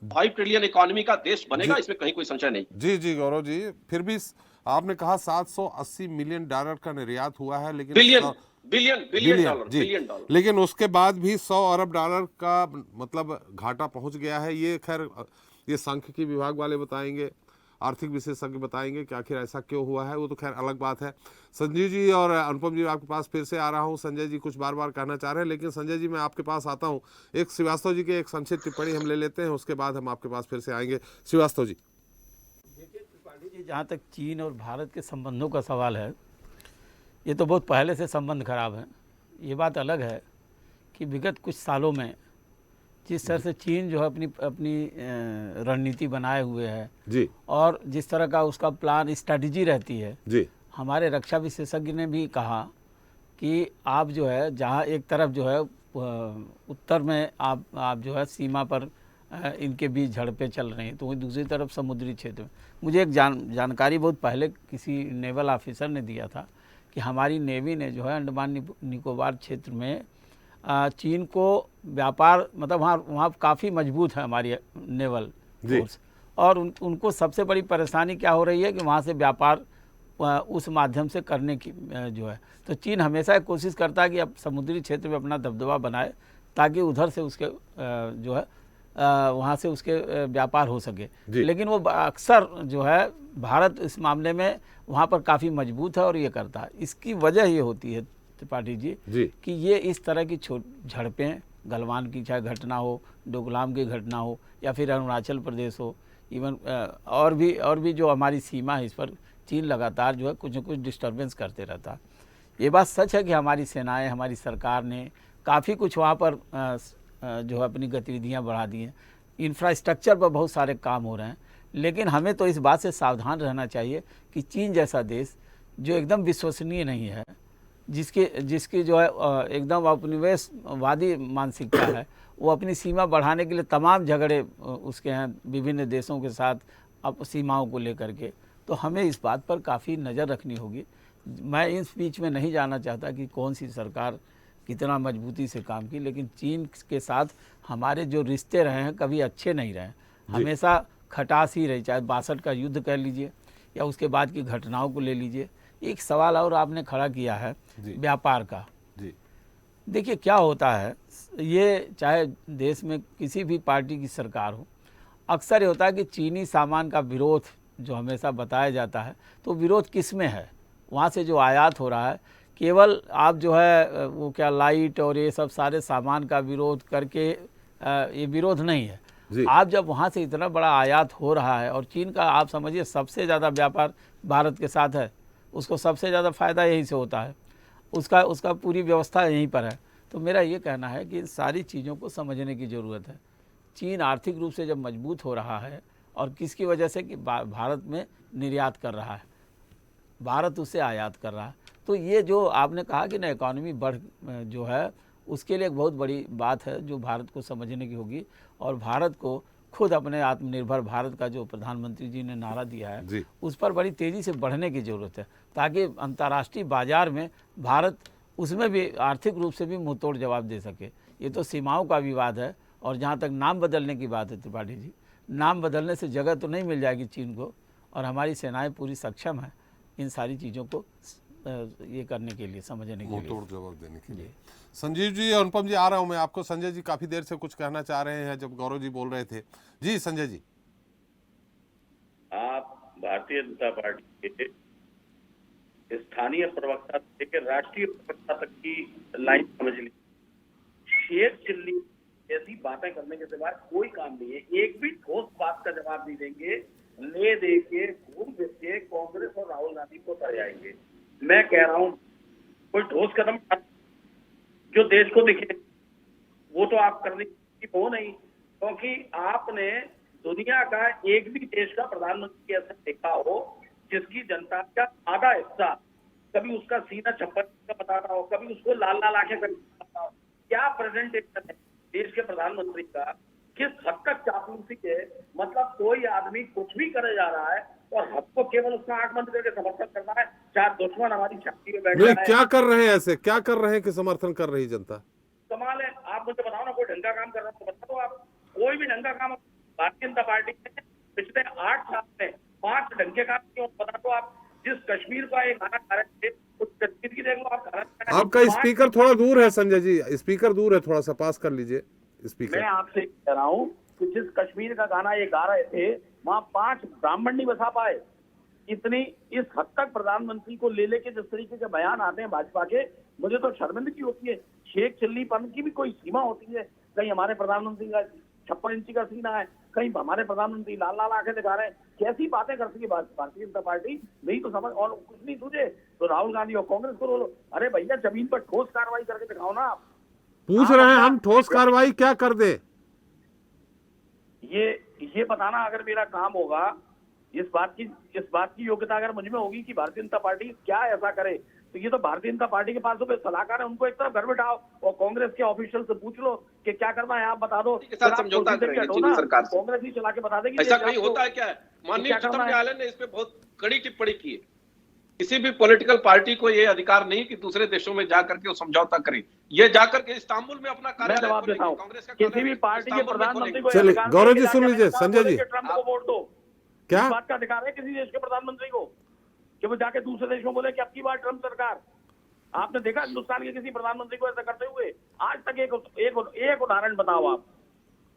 5 ट्रिलियन इकोनॉमी का देश बनेगा, इसमें कहीं कोई संशय नहीं। जी जी गौरव जी, फिर भी आपने कहा $780 मिलियन का निर्यात हुआ है, लेकिन बिलियन डॉलर, लेकिन उसके बाद भी $100 अरब का मतलब घाटा पहुंच गया है। ये खैर ये सांख्यिकी विभाग वाले बताएंगे, आर्थिक विशेषज्ञ बताएंगे कि आखिर ऐसा क्यों हुआ है, वो तो खैर अलग बात है। संजीव जी और अनुपम जी, आपके पास फिर से आ रहा हूँ। संजय जी कुछ बार बार कहना चाह रहे हैं, लेकिन संजय जी मैं आपके पास आता हूँ। एक श्रीवास्तव जी की एक संक्षिप्त टिप्पणी हम ले लेते हैं, उसके बाद हम आपके पास फिर से आएंगे। श्रीवास्तव जी। देखिए त्रिपाठी जी, जहाँ तक चीन और भारत के संबंधों का सवाल है, ये तो बहुत पहले से संबंध खराब हैं। ये बात अलग है कि विगत कुछ सालों में जिस तरह से चीन जो है अपनी रणनीति बनाए हुए है जी, और जिस तरह का उसका प्लान स्ट्रैटेजी रहती है जी, हमारे रक्षा विशेषज्ञ ने भी कहा कि आप जो है, जहाँ एक तरफ जो है उत्तर में आप जो है सीमा पर इनके बीच झड़पें चल रही हैं, तो वही दूसरी तरफ समुद्री क्षेत्र में। मुझे एक जानकारी बहुत पहले किसी नेवल ऑफिसर ने दिया था कि हमारी नेवी ने जो है अंडमान निकोबार क्षेत्र में चीन को व्यापार, मतलब वहाँ काफ़ी मजबूत है हमारी नेवल फोर्स, और उनको सबसे बड़ी परेशानी क्या हो रही है कि वहाँ से व्यापार उस माध्यम से करने की जो है, तो चीन हमेशा कोशिश करता है कि अब समुद्री क्षेत्र में अपना दबदबा बनाए ताकि उधर से उसके जो है वहाँ से उसके व्यापार हो सके। लेकिन वो अक्सर जो है भारत इस मामले में वहाँ पर काफ़ी मजबूत है और ये करता है। इसकी वजह ये होती है त्रिपाठी जी कि ये इस तरह की झड़पें, गलवान की चाहे घटना हो, डोकलाम की घटना हो, या फिर अरुणाचल प्रदेश हो, इवन और भी जो हमारी सीमा है इस पर चीन लगातार जो है कुछ न कुछ डिस्टर्बेंस करते रहता है। ये बात सच है कि हमारी सेनाएं, हमारी सरकार ने काफ़ी कुछ वहाँ पर जो है अपनी गतिविधियाँ बढ़ा दी हैं, इंफ्रास्ट्रक्चर पर बहुत सारे काम हो रहे हैं। लेकिन हमें तो इस बात से सावधान रहना चाहिए कि चीन जैसा देश जो एकदम विश्वसनीय नहीं है, जिसकी जो है एकदम उपनिवेशवादी मानसिकता है, वो अपनी सीमा बढ़ाने के लिए तमाम झगड़े उसके हैं विभिन्न देशों के साथ अब सीमाओं को लेकर के। तो हमें इस बात पर काफ़ी नज़र रखनी होगी। मैं इस बीच में नहीं जाना चाहता कि कौन सी सरकार कितना मजबूती से काम की, लेकिन चीन के साथ हमारे जो रिश्ते रहे हैं कभी अच्छे नहीं रहे, हमेशा खटास ही रही। चाहे 62 का युद्ध कर लीजिए या उसके बाद की घटनाओं को ले लीजिए। एक सवाल और आपने खड़ा किया है व्यापार का। देखिए क्या होता है, ये चाहे देश में किसी भी पार्टी की सरकार हो, अक्सर ये होता है कि चीनी सामान का विरोध जो हमेशा बताया जाता है, तो विरोध किस में है? वहाँ से जो आयात हो रहा है, केवल आप जो है वो क्या लाइट और ये सब सारे सामान का विरोध करके ये विरोध नहीं है। आप जब वहाँ से इतना बड़ा आयात हो रहा है और चीन का आप समझिए सबसे ज़्यादा व्यापार भारत के साथ है, उसको सबसे ज़्यादा फ़ायदा यहीं से होता है, उसका पूरी व्यवस्था यहीं पर है। तो मेरा ये कहना है कि इन सारी चीज़ों को समझने की ज़रूरत है। चीन आर्थिक रूप से जब मजबूत हो रहा है और किसकी वजह से कि भारत में निर्यात कर रहा है, भारत उससे आयात कर रहा है, तो ये जो आपने कहा कि ना इकॉनमी बढ़ जो है, उसके लिए एक बहुत बड़ी बात है जो भारत को समझने की होगी। और भारत को खुद अपने आत्मनिर्भर भारत का जो प्रधानमंत्री जी ने नारा दिया है, उस पर बड़ी तेज़ी से बढ़ने की ज़रूरत है, ताकि अंतर्राष्ट्रीय बाजार में भारत उसमें भी आर्थिक रूप से भी मुंहतोड़ जवाब दे सके। ये तो सीमाओं का विवाद है। और जहाँ तक नाम बदलने की बात है त्रिपाठी जी, नाम बदलने से जगह तो नहीं मिल जाएगी चीन को, और हमारी सेनाएं पूरी सक्षम है इन सारी चीज़ों को ये करने के लिए, समझने के लिए, मुंहतोड़ जवाब देने के लिए। संजीव जी, अनुपम जी, आ रहा हूं मैं आपको। संजय जी काफी देर से कुछ कहना चाह रहे हैं जब गौरव जी बोल रहे थे। जी संजय जी। आप भारतीय जनता पार्टी के स्थानीय प्रवक्ता से लेकर राष्ट्रीय प्रवक्ता तक की लाइन समझ ली। शेख चिल्ली ऐसी बातें करने के सिवा कोई काम नहीं है। एक भी ठोस बात का जवाब नहीं देंगे, ले दे के घूम फिर के कांग्रेस और राहुल गांधी को तर जाएंगे। मैं कह रहा हूं कोई ठोस कदम जो देश को दिखे वो तो आप करने की हो नहीं, क्योंकि आपने दुनिया का एक भी देश का प्रधानमंत्री ऐसा देखा हो जिसकी जनता का आधा हिस्सा कभी उसका सीना छप्पर का बताता हो, कभी उसको लाल लाल आंखें करके बताता हो। क्या प्रेजेंटेशन है देश के प्रधानमंत्री का, किस हद तक चापलूसी है। मतलब कोई आदमी कुछ भी करे जा रहा है और हमको केवल उसका आंख बंद करके समर्थन करना है, चाहे दुश्मन हमारी छाती में बैठ जाए। क्या कर रहे हैं ऐसे, क्या कर रहे हैं कि समर्थन कर रही जनता? कमाल है। आप मुझे बताओ ना, कोई ढंग का काम कर रहा है तो बता दो आप। कोई भी ढंग का काम भारतीय जनता पार्टी ने पिछले 8 साल में 5 ढंग के काम किए बता दो आप। जिस कश्मीर का एक गाना गा रहे थे उस कश्मीर की देख लो आप। आपका स्पीकर थोड़ा दूर है संजय जी, स्पीकर दूर है, थोड़ा सा पास कर लीजिए स्पीकर। मैं आपसे कह रहा हूँ कि जिस कश्मीर का गाना ये गा रहे थे वहाँ 5 ब्राह्मण नहीं बसा पाए। इतनी इस हद तक प्रधानमंत्री को ले लेके जिस तरीके के बयान आते हैं भाजपा के, मुझे तो शर्मिंदगी होती है। शेख चिल्लीपन की भी कोई सीमा होती है। कहीं हमारे प्रधानमंत्री का 56 इंची का सीना है, कहीं हमारे प्रधानमंत्री लाल लाल आंखें दिखा रहे हैं। कैसी बातें करती है भारतीय जनता पार्टी, नहीं तो समझ। और कुछ नहीं तुझे तो राहुल गांधी और कांग्रेस को बोलो, अरे भैया जमीन पर ठोस कार्रवाई करके दिखाओ ना। आप पूछ रहे हैं हम ठोस कार्रवाई क्या कर दे, ये बताना अगर मेरा काम होगा, इस बात की योग्यता अगर मुझ में होगी कि भारतीय जनता पार्टी क्या ऐसा करे, तो ये तो भारतीय जनता पार्टी के पास तो सलाहकार है, उनको एक तरफ घर बिठाओ और कांग्रेस के ऑफिशियल से पूछ लो कि क्या करना है, आप बता दो। समझौता करेंगे चीनी सरकार से। कांग्रेस ही चला के बता देगी। ऐसा कहीं होता है क्या? माननीय उच्चतम न्यायालय ने इस पे बहुत कड़ी टिप्पणी की है। किसी भी पॉलिटिकल पार्टी को ये अधिकार नहीं कि दूसरे देशों में जाकर के वो समझौता करे। ये जाकर के इस्तांबुल में अपना कार्यालय जवाब देता हूं, कांग्रेस का किसी भी पार्टी के प्रधानमंत्री को चलिए गौरव जी सुन लीजिए। संजय जी, ट्रंप को वोट दो। क्या बात का अधिकार है किसी देश के प्रधानमंत्री को कि वो जाके दूसरे देश में बोले कि अब की बार ट्रंप सरकार। आपने देखा हिंदुस्तान के किसी प्रधानमंत्री को ऐसा करते हुए? आज तक एक उदाहरण बताओ आप।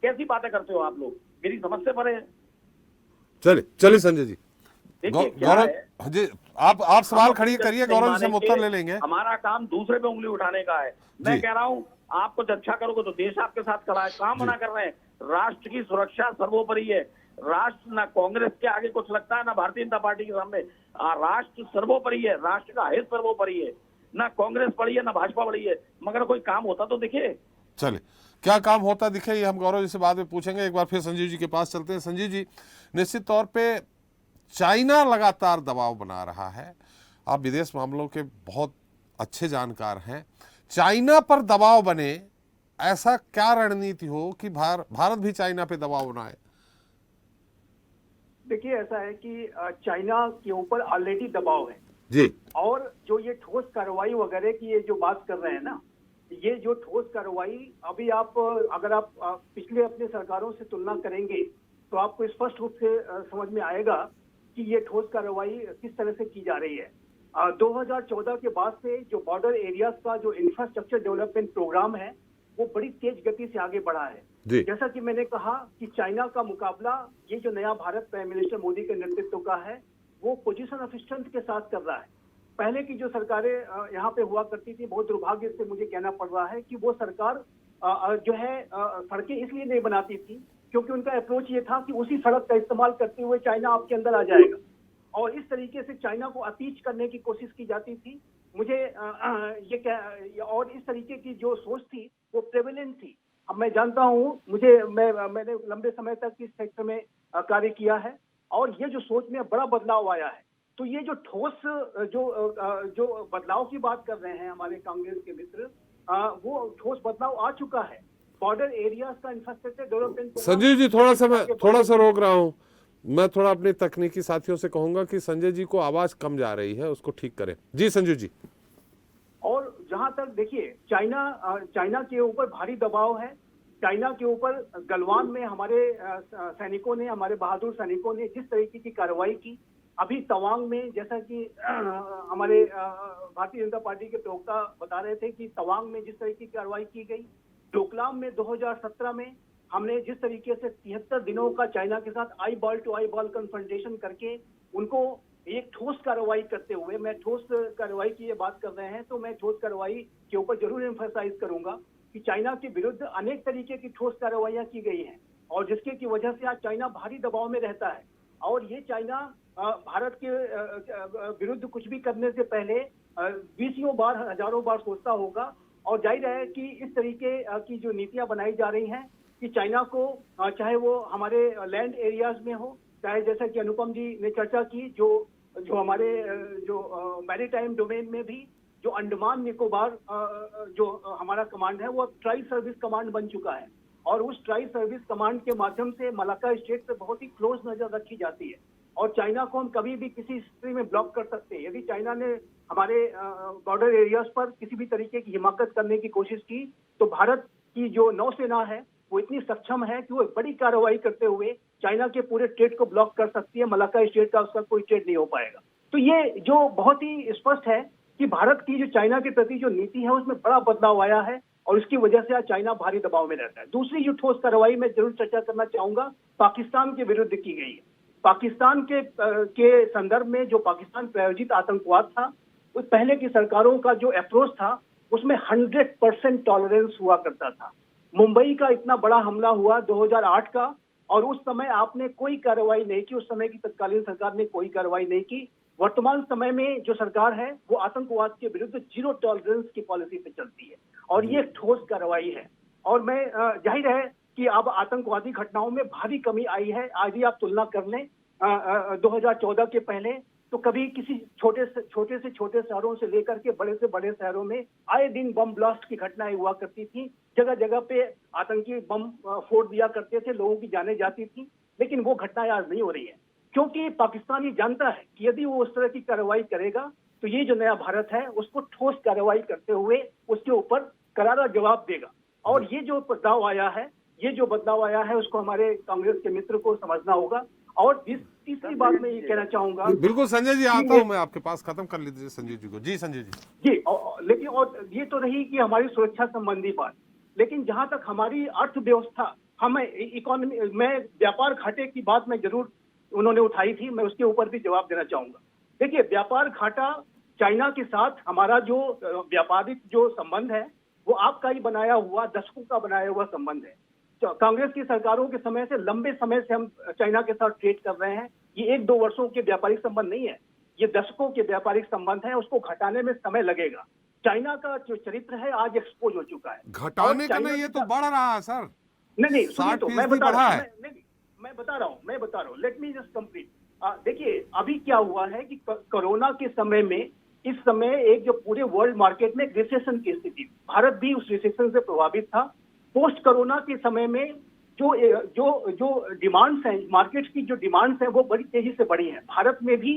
कैसी बातें करते हो आप लोग, मेरी समझ से परे है। चलिए संजय जी। गौरव जी, आप सवाल खड़ी करिए, गौरव जी से उत्तर ले लेंगे। हमारा काम दूसरे पे उंगली उठाने का है। मैं कह रहा हूँ आप कुछ अच्छा करोगे तो देश आपके साथ खड़ा है। काम मना कर रहे हैं। राष्ट्र की सुरक्षा सर्वोपरि है। राष्ट्र ना कांग्रेस के आगे कुछ लगता है, ना भारतीय जनता पार्टी के सामने। राष्ट्र सर्वोपरि है, राष्ट्र का हित सर्वोपरि है। ना कांग्रेस बड़ी है, ना भाजपा बड़ी है, मगर कोई काम होता तो दिखे। चले, क्या काम होता दिखे ये हम गौरव जी से बाद में पूछेंगे। एक बार फिर संजीव जी के पास चलते हैं। संजीव जी, निश्चित तौर पे चाइना लगातार दबाव बना रहा है, आप विदेश मामलों के बहुत अच्छे जानकार हैं। चाइना पर दबाव बने, ऐसा क्या रणनीति हो कि भारत भी चाइना पे दबाव बनाए? देखिए, ऐसा है कि चाइना के ऊपर ऑलरेडी दबाव है जी, और जो ये ठोस कार्रवाई वगैरह की ये जो बात कर रहे हैं ना, ये जो ठोस कार्रवाई अभी आप अगर आप पिछले अपने सरकारों से तुलना करेंगे तो आपको स्पष्ट रूप से समझ में आएगा कि ये ठोस कार्रवाई किस तरह से की जा रही है। 2014 के बाद से जो बॉर्डर एरियाज का जो इंफ्रास्ट्रक्चर डेवलपमेंट प्रोग्राम है वो बड़ी तेज गति से आगे बढ़ा है। जैसा कि मैंने कहा कि चाइना का मुकाबला ये जो नया भारत प्राइम मिनिस्टर मोदी के नेतृत्व का है वो पोजीशन ऑफ स्ट्रेंथ के साथ कर रहा है। पहले की जो सरकारें यहाँ पे हुआ करती थी, बहुत दुर्भाग्य से मुझे कहना पड़ रहा है कि वो सरकार जो है सड़कें इसलिए नहीं बनाती थी क्योंकि उनका अप्रोच ये था कि उसी सड़क का इस्तेमाल करते हुए चाइना आपके अंदर आ जाएगा, और इस तरीके से चाइना को अतीच करने की कोशिश की जाती थी। मुझे और इस तरीके की जो सोच थी वो प्रेवेलेंट थी। अब मैं जानता हूँ, मैंने लंबे समय तक इस सेक्टर में कार्य किया है और ये जो सोच में बड़ा बदलाव आया है। तो ये जो ठोस जो बदलाव की बात कर रहे हैं हमारे कांग्रेस के मित्र, वो ठोस बदलाव आ चुका है। बॉर्डर एरियाज का इंफ्रास्ट्रक्चर डेवलपमेंट। संजीव जी, थोड़ा सा रोक रहा हूँ। मैं थोड़ा अपने तकनीकी साथियों से कहूंगा कि संजय जी को आवाज कम जा रही है, उसको ठीक करें। जी संजीव जी। और जहां तक देखिए, चाइना के ऊपर भारी दबाव है। चाइना के ऊपर गलवान में हमारे सैनिकों ने, हमारे बहादुर सैनिकों ने जिस तरीके की कार्रवाई की, अभी तवांग में जैसा कि हमारे भारतीय जनता पार्टी के प्रवक्ता बता रहे थे कि तवांग में जिस तरीके की कार्रवाई की गई, डोकलाम में 2017 में हमने जिस तरीके से 73 दिनों का चाइना के साथ eyeball to eyeball confrontation करके उनको एक ठोस कार्रवाई करते हुए, मैं ठोस कार्रवाई की ये बात कर रहे हैं तो मैं ठोस कार्रवाई के ऊपर जरूर एम्फसाइज करूंगा कि चाइना के विरुद्ध अनेक तरीके की ठोस कार्रवाइयां की गई हैं और जिसके की वजह से आज चाइना भारी दबाव में रहता है। और ये चाइना भारत के विरुद्ध कुछ भी करने से पहले 20 बार, हजारों बार सोचता होगा। और जाहिर है कि इस तरीके की जो नीतियां बनाई जा रही हैं कि चाइना को, चाहे वो हमारे लैंड एरियाज में हो, चाहे जैसा कि अनुपम जी ने चर्चा की, जो हमारे जो मैरीटाइम डोमेन में भी जो अंडमान निकोबार जो हमारा कमांड है वो ट्राई सर्विस कमांड बन चुका है और उस ट्राई सर्विस कमांड के माध्यम से मलाक्का स्टेट पे बहुत ही क्लोज नजर रखी जाती है और चाइना को हम कभी भी किसी स्थिति में ब्लॉक कर सकते हैं। यदि चाइना ने हमारे बॉर्डर एरियाज पर किसी भी तरीके की हिमाकत करने की कोशिश की तो भारत की जो नौसेना है वो इतनी सक्षम है कि वो बड़ी कार्रवाई करते हुए चाइना के पूरे ट्रेड को ब्लॉक कर सकती है। मलाक्का स्टेट का उसका कोई ट्रेड नहीं हो पाएगा। तो ये जो बहुत ही स्पष्ट है कि भारत की जो चाइना के प्रति जो नीति है उसमें बड़ा बदलाव आया है और इसकी वजह से आज चाइना भारी दबाव में रहता है। दूसरी जो ठोस कार्रवाई मैं जरूर चर्चा करना चाहूंगा, पाकिस्तान के विरुद्ध की गई है। पाकिस्तान के संदर्भ में जो पाकिस्तान प्रायोजित आतंकवाद था, उस पहले की सरकारों का जो अप्रोच था उसमें 100% टॉलरेंस हुआ करता था। मुंबई का इतना बड़ा हमला हुआ 2008 का और उस समय आपने कोई कार्रवाई नहीं की, उस समय की तत्कालीन सरकार ने कोई कार्रवाई नहीं की। वर्तमान समय में जो सरकार है वो आतंकवाद के विरुद्ध जीरो टॉलरेंस की पॉलिसी पे चलती है और ये ठोस कार्रवाई है। और मैं जाहिर है कि अब आतंकवादी घटनाओं में भारी कमी आई है। आज ही आप तुलना कर लें 2014 के पहले तो कभी किसी छोटे से छोटे शहरों से लेकर के बड़े से बड़े शहरों में आए दिन बम ब्लास्ट की घटनाएं हुआ करती थी। जगह जगह पे आतंकी बम फोड़ दिया करते थे, लोगों की जानें जाती थी, लेकिन वो घटनाएं आज नहीं हो रही है क्योंकि पाकिस्तान ये जानता है कि यदि वो उस तरह की कार्रवाई करेगा तो ये जो नया भारत है उसको ठोस कार्रवाई करते हुए उसके ऊपर करारा जवाब देगा। और ये जो बदलाव आया है उसको हमारे कांग्रेस के मित्र को समझना होगा। और तीसरी बात मैं ये कहना चाहूंगा, बिल्कुल संजय जी, आता हूं मैं आपके पास, खत्म कर लीजिए संजय जी को। जी संजय जी। लेकिन और ये तो रही कि हमारी सुरक्षा संबंधी बात, लेकिन जहां तक हमारी अर्थव्यवस्था, हमें इकोनॉमी में व्यापार घाटे की बात मैं जरूर उन्होंने उठाई थी, मैं उसके ऊपर भी जवाब देना चाहूंगा। देखिए, व्यापार घाटा चाइना के साथ हमारा जो व्यापारिक जो संबंध है वो आपका ही बनाया हुआ, दशकों का बनाया हुआ संबंध है। कांग्रेस की सरकारों के समय से, लंबे समय से हम चाइना के साथ ट्रेड कर रहे हैं। ये 1-2 वर्षों के व्यापारिक संबंध नहीं है, ये दशकों के व्यापारिक संबंध है। उसको घटाने में समय लगेगा। चाइना का जो चरित्र है आज एक्सपोज हो चुका है। घटाने का नहीं, ये तो बढ़ रहा है सर। नहीं, सुनिए तो मैं बता रहा हूँ, मैं बता रहा हूँ, लेट मी जस्ट कंप्लीट। देखिए अभी क्या हुआ है कि कोरोना के समय में, इस समय एक जो पूरे वर्ल्ड मार्केट में रिसेशन की स्थिति, भारत भी उस रिसेशन से प्रभावित था। पोस्ट कोरोना के समय में जो डिमांड्स हैं, मार्केट की जो डिमांड्स हैं वो बड़ी तेजी से बढ़ी हैं। भारत में भी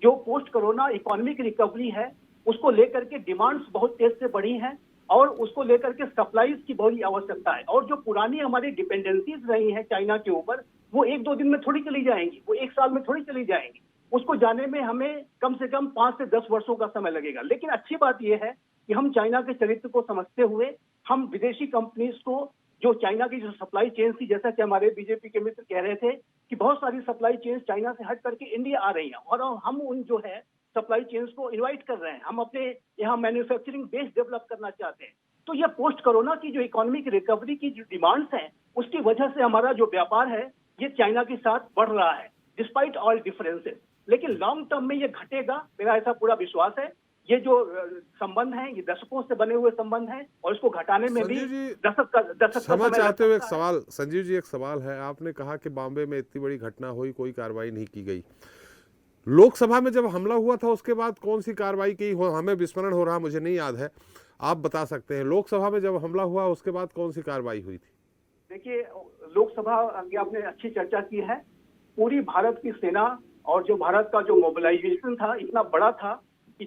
जो पोस्ट कोरोना इकोनॉमिक रिकवरी है उसको लेकर के डिमांड्स बहुत तेज से बढ़ी हैं और उसको लेकर के सप्लाईज की बड़ी आवश्यकता है। और जो पुरानी हमारी डिपेंडेंसीज रही हैं चाइना के ऊपर, वो 1-2 दिन में थोड़ी चली जाएंगी, वो 1 साल में थोड़ी चली जाएंगी। उसको जाने में हमें कम से कम 5 से 10 वर्षों का समय लगेगा। लेकिन अच्छी बात यह है कि हम चाइना के चरित्र को समझते हुए हम विदेशी कंपनीज को, जो चाइना की जो सप्लाई चेन थी, जैसा कि हमारे बीजेपी के मित्र कह रहे थे कि बहुत सारी सप्लाई चेन चाइना से हट करके इंडिया आ रही हैं, और हम उन जो है सप्लाई चेन्स को इनवाइट कर रहे हैं। हम अपने यहाँ मैन्युफैक्चरिंग बेस डेवलप करना चाहते हैं। तो ये पोस्ट कोरोना की जो इकोनॉमिक रिकवरी की जो डिमांड्स हैं, उसकी वजह से हमारा जो व्यापार है ये चाइना के साथ बढ़ रहा है, डिस्पाइट ऑल डिफरेंसेस। लेकिन लॉन्ग टर्म में ये घटेगा, मेरा ऐसा पूरा विश्वास है। ये जो संबंध है ये दशकों से बने हुए संबंध हैं और इसको घटाने में भी दशक का क्षमा चाहते हुए एक सवाल, संजीव जी एक सवाल है। आपने कहा कि बॉम्बे में इतनी बड़ी घटना हुई, कोई कार्रवाई नहीं की गई। लोकसभा में जब हमला हुआ था उसके बाद कौन सी कार्रवाई की हो, हमें विस्मरण हो रहा, मुझे नहीं याद है, आप बता सकते हैं। लोकसभा में जब हमला हुआ उसके बाद कौन सी कार्रवाई हुई थी? देखिए लोकसभा की आपने अच्छी चर्चा की है। पूरी भारत की सेना और जो भारत का जो मोबिलाइजेशन था इतना बड़ा था कि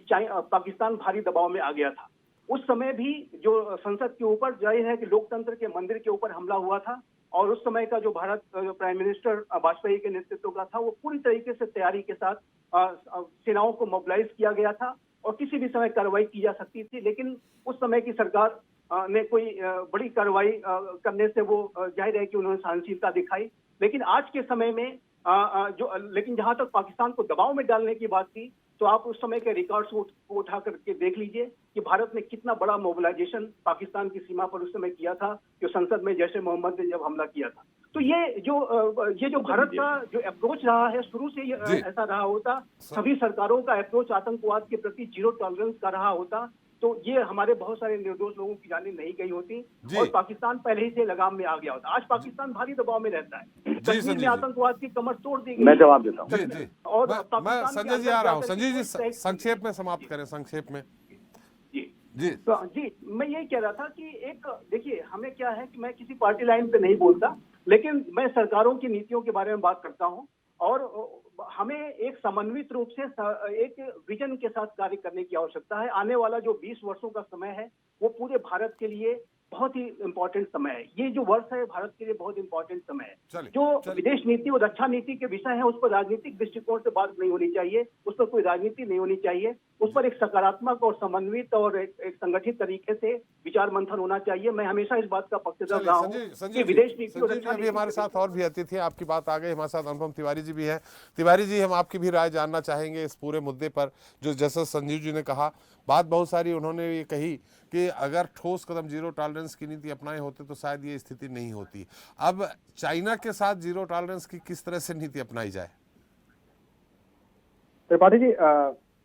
पाकिस्तान भारी दबाव में आ गया था। उस समय भी जो संसद के ऊपर, जाहिर है कि लोकतंत्र के मंदिर के ऊपर हमला हुआ था, और उस समय का जो भारत प्राइम मिनिस्टर वाजपेयी के नेतृत्व का था, वो पूरी तरीके से तैयारी के साथ सेनाओं को मोबिलाइज किया गया था और किसी भी समय कार्रवाई की जा सकती थी। लेकिन उस समय की सरकार ने कोई बड़ी कार्रवाई करने से वो जाहिर है कि उन्होंने सहनशीलता दिखाई। लेकिन आज के समय में लेकिन जहां तक पाकिस्तान को दबाव में डालने की बात थी, तो आप उस समय के रिकॉर्ड्स को उठा करके देख लीजिए कि भारत ने कितना बड़ा मोबिलाइजेशन पाकिस्तान की सीमा पर उस समय किया था, जो संसद में जैश ए मोहम्मद ने जब हमला किया था। तो ये जो भारत का जो अप्रोच रहा है, शुरू से ये ऐसा रहा होता, सभी सरकारों का अप्रोच आतंकवाद के प्रति जीरो टॉलरेंस का रहा होता, तो ये हमारे बहुत सारे निर्दोष लोगों की जानें नहीं गई होती और पाकिस्तान पहले ही से लगाम में आ गया होता। आज पाकिस्तान भारी दबाव में रहता है। कश्मीर में आतंकवाद की कमर तोड़ दी गई। मैं जवाब देता हूँ। और मैं संजय जी आ रहा हूँ। संजय जी संक्षेप में समाप्त करें, संक्षेप में। जी मैं यही कह रहा था कि एक देखिए, हमें क्या है कि मैं किसी पार्टी लाइन पे नहीं बोलता, लेकिन मैं सरकारों की नीतियों के बारे में बात करता हूँ और हमें एक समन्वित रूप से एक विजन के साथ कार्य करने की आवश्यकता है। आने वाला जो 20 वर्षों का समय है वो पूरे भारत के लिए बहुत ही इंपॉर्टेंट समय है। ये जो वर्ष है भारत के लिए बहुत इंपॉर्टेंट समय है। जो विदेश नीति और रक्षा नीति के विषय है उस पर राजनीतिक दृष्टिकोण से बात नहीं होनी चाहिए, उस पर कोई राजनीति नहीं होनी चाहिए। उस पर एक सकारात्मक और समन्वित और एक संगठित तरीके से विचार मंथन होना चाहिए। मैं हमेशा इस बात का पक्षधर रहा हूँ कि विदेश नीति और रक्षा नीति। हमारे साथ और भी अतिथि हैं, आपकी बात आ गई। हमारे साथ अनुपम तिवारी जी भी हैं। तिवारी जी, हम आपकी भी राय जानना चाहेंगे इस पूरे मुद्दे पर। जो जैसा संजीव जी ने कहा, बात बहुत सारी उन्होंने ये कही कि अगर ठोस कदम जीरो टॉलरेंस की नीति अपनाए होते तो शायद ये स्थिति नहीं होती। अब चाइना के साथ जीरो टॉलरेंस की किस तरह से नीति अपनाई जाए? त्रिपाठी जी,